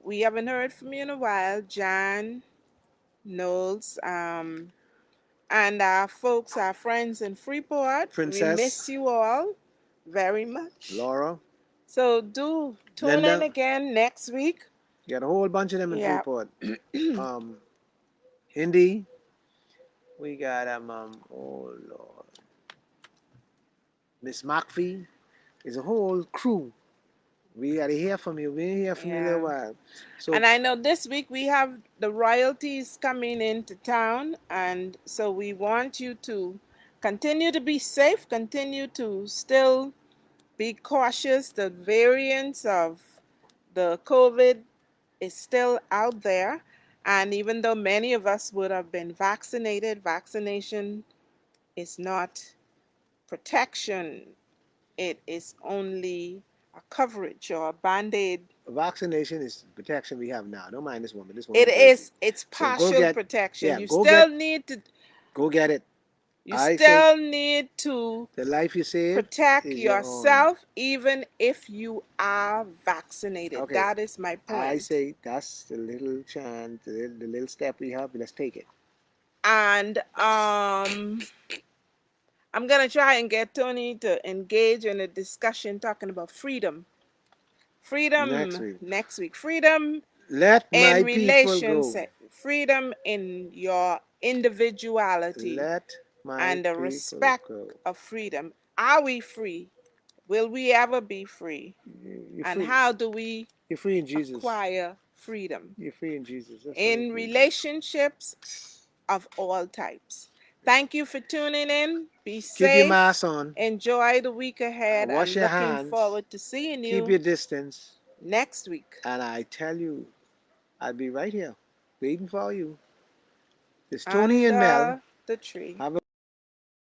[SPEAKER 2] we haven't heard from you in a while. Jan, Knowles, and our folks, our friends in Freeport. We miss
[SPEAKER 1] Princess,
[SPEAKER 2] you all very much.
[SPEAKER 1] Laura,
[SPEAKER 2] So do tune in
[SPEAKER 1] Linda,
[SPEAKER 2] again next week.
[SPEAKER 1] got a whole bunch of them in
[SPEAKER 2] Yeah.
[SPEAKER 1] Freeport. Um, Hindi, we got oh Lord, Miss McPhee. There's a whole crew. We gotta hear from you. We ain't hear from you in a little
[SPEAKER 2] Yeah.
[SPEAKER 1] while. So
[SPEAKER 2] And I know this week we have the royalties coming into town, and so we want you to continue to be safe, continue to still be cautious. The variants of the COVID is still out there. And even though many of us would have been vaccinated, vaccination is not protection, it is only a coverage or a band aid.
[SPEAKER 1] vaccination is protection we have now. Don't mind this woman. This
[SPEAKER 2] It
[SPEAKER 1] woman crazy.
[SPEAKER 2] is, it's
[SPEAKER 1] So go
[SPEAKER 2] partial
[SPEAKER 1] get,
[SPEAKER 2] protection.
[SPEAKER 1] yeah,
[SPEAKER 2] You
[SPEAKER 1] go get,
[SPEAKER 2] still need to,
[SPEAKER 1] go get it.
[SPEAKER 2] you
[SPEAKER 1] I say
[SPEAKER 2] still need to
[SPEAKER 1] the life you save
[SPEAKER 2] protect
[SPEAKER 1] is your own.
[SPEAKER 2] yourself even if you are vaccinated.
[SPEAKER 1] Okay,
[SPEAKER 2] That is my
[SPEAKER 1] I
[SPEAKER 2] point.
[SPEAKER 1] say that's the little chance, the little step we have. Let's take it
[SPEAKER 2] And I'm gonna try and get Tony to engage in a discussion talking about freedom.
[SPEAKER 1] next
[SPEAKER 2] Freedom
[SPEAKER 1] week.
[SPEAKER 2] next week. Freedom
[SPEAKER 1] Let
[SPEAKER 2] in
[SPEAKER 1] my people go.
[SPEAKER 2] relationship. Freedom in your individuality
[SPEAKER 1] Let my
[SPEAKER 2] and the
[SPEAKER 1] people
[SPEAKER 2] respect
[SPEAKER 1] go.
[SPEAKER 2] of freedom. Are we free? Will we ever be free?
[SPEAKER 1] You're
[SPEAKER 2] And
[SPEAKER 1] free.
[SPEAKER 2] how do we
[SPEAKER 1] You're free in Jesus.
[SPEAKER 2] acquire freedom?
[SPEAKER 1] You're free in Jesus. That's what
[SPEAKER 2] In
[SPEAKER 1] it is.
[SPEAKER 2] relationships of all types. Thank you for tuning in. Be
[SPEAKER 1] Keep your
[SPEAKER 2] safe.
[SPEAKER 1] mask on.
[SPEAKER 2] Enjoy the week ahead
[SPEAKER 1] Wash
[SPEAKER 2] and
[SPEAKER 1] your
[SPEAKER 2] looking
[SPEAKER 1] hands.
[SPEAKER 2] forward to seeing
[SPEAKER 1] Keep
[SPEAKER 2] you
[SPEAKER 1] your distance.
[SPEAKER 2] next week
[SPEAKER 1] And I tell you, I'll be right here waiting for you. It's Tony and Mel.
[SPEAKER 2] under the tree.
[SPEAKER 1] Have a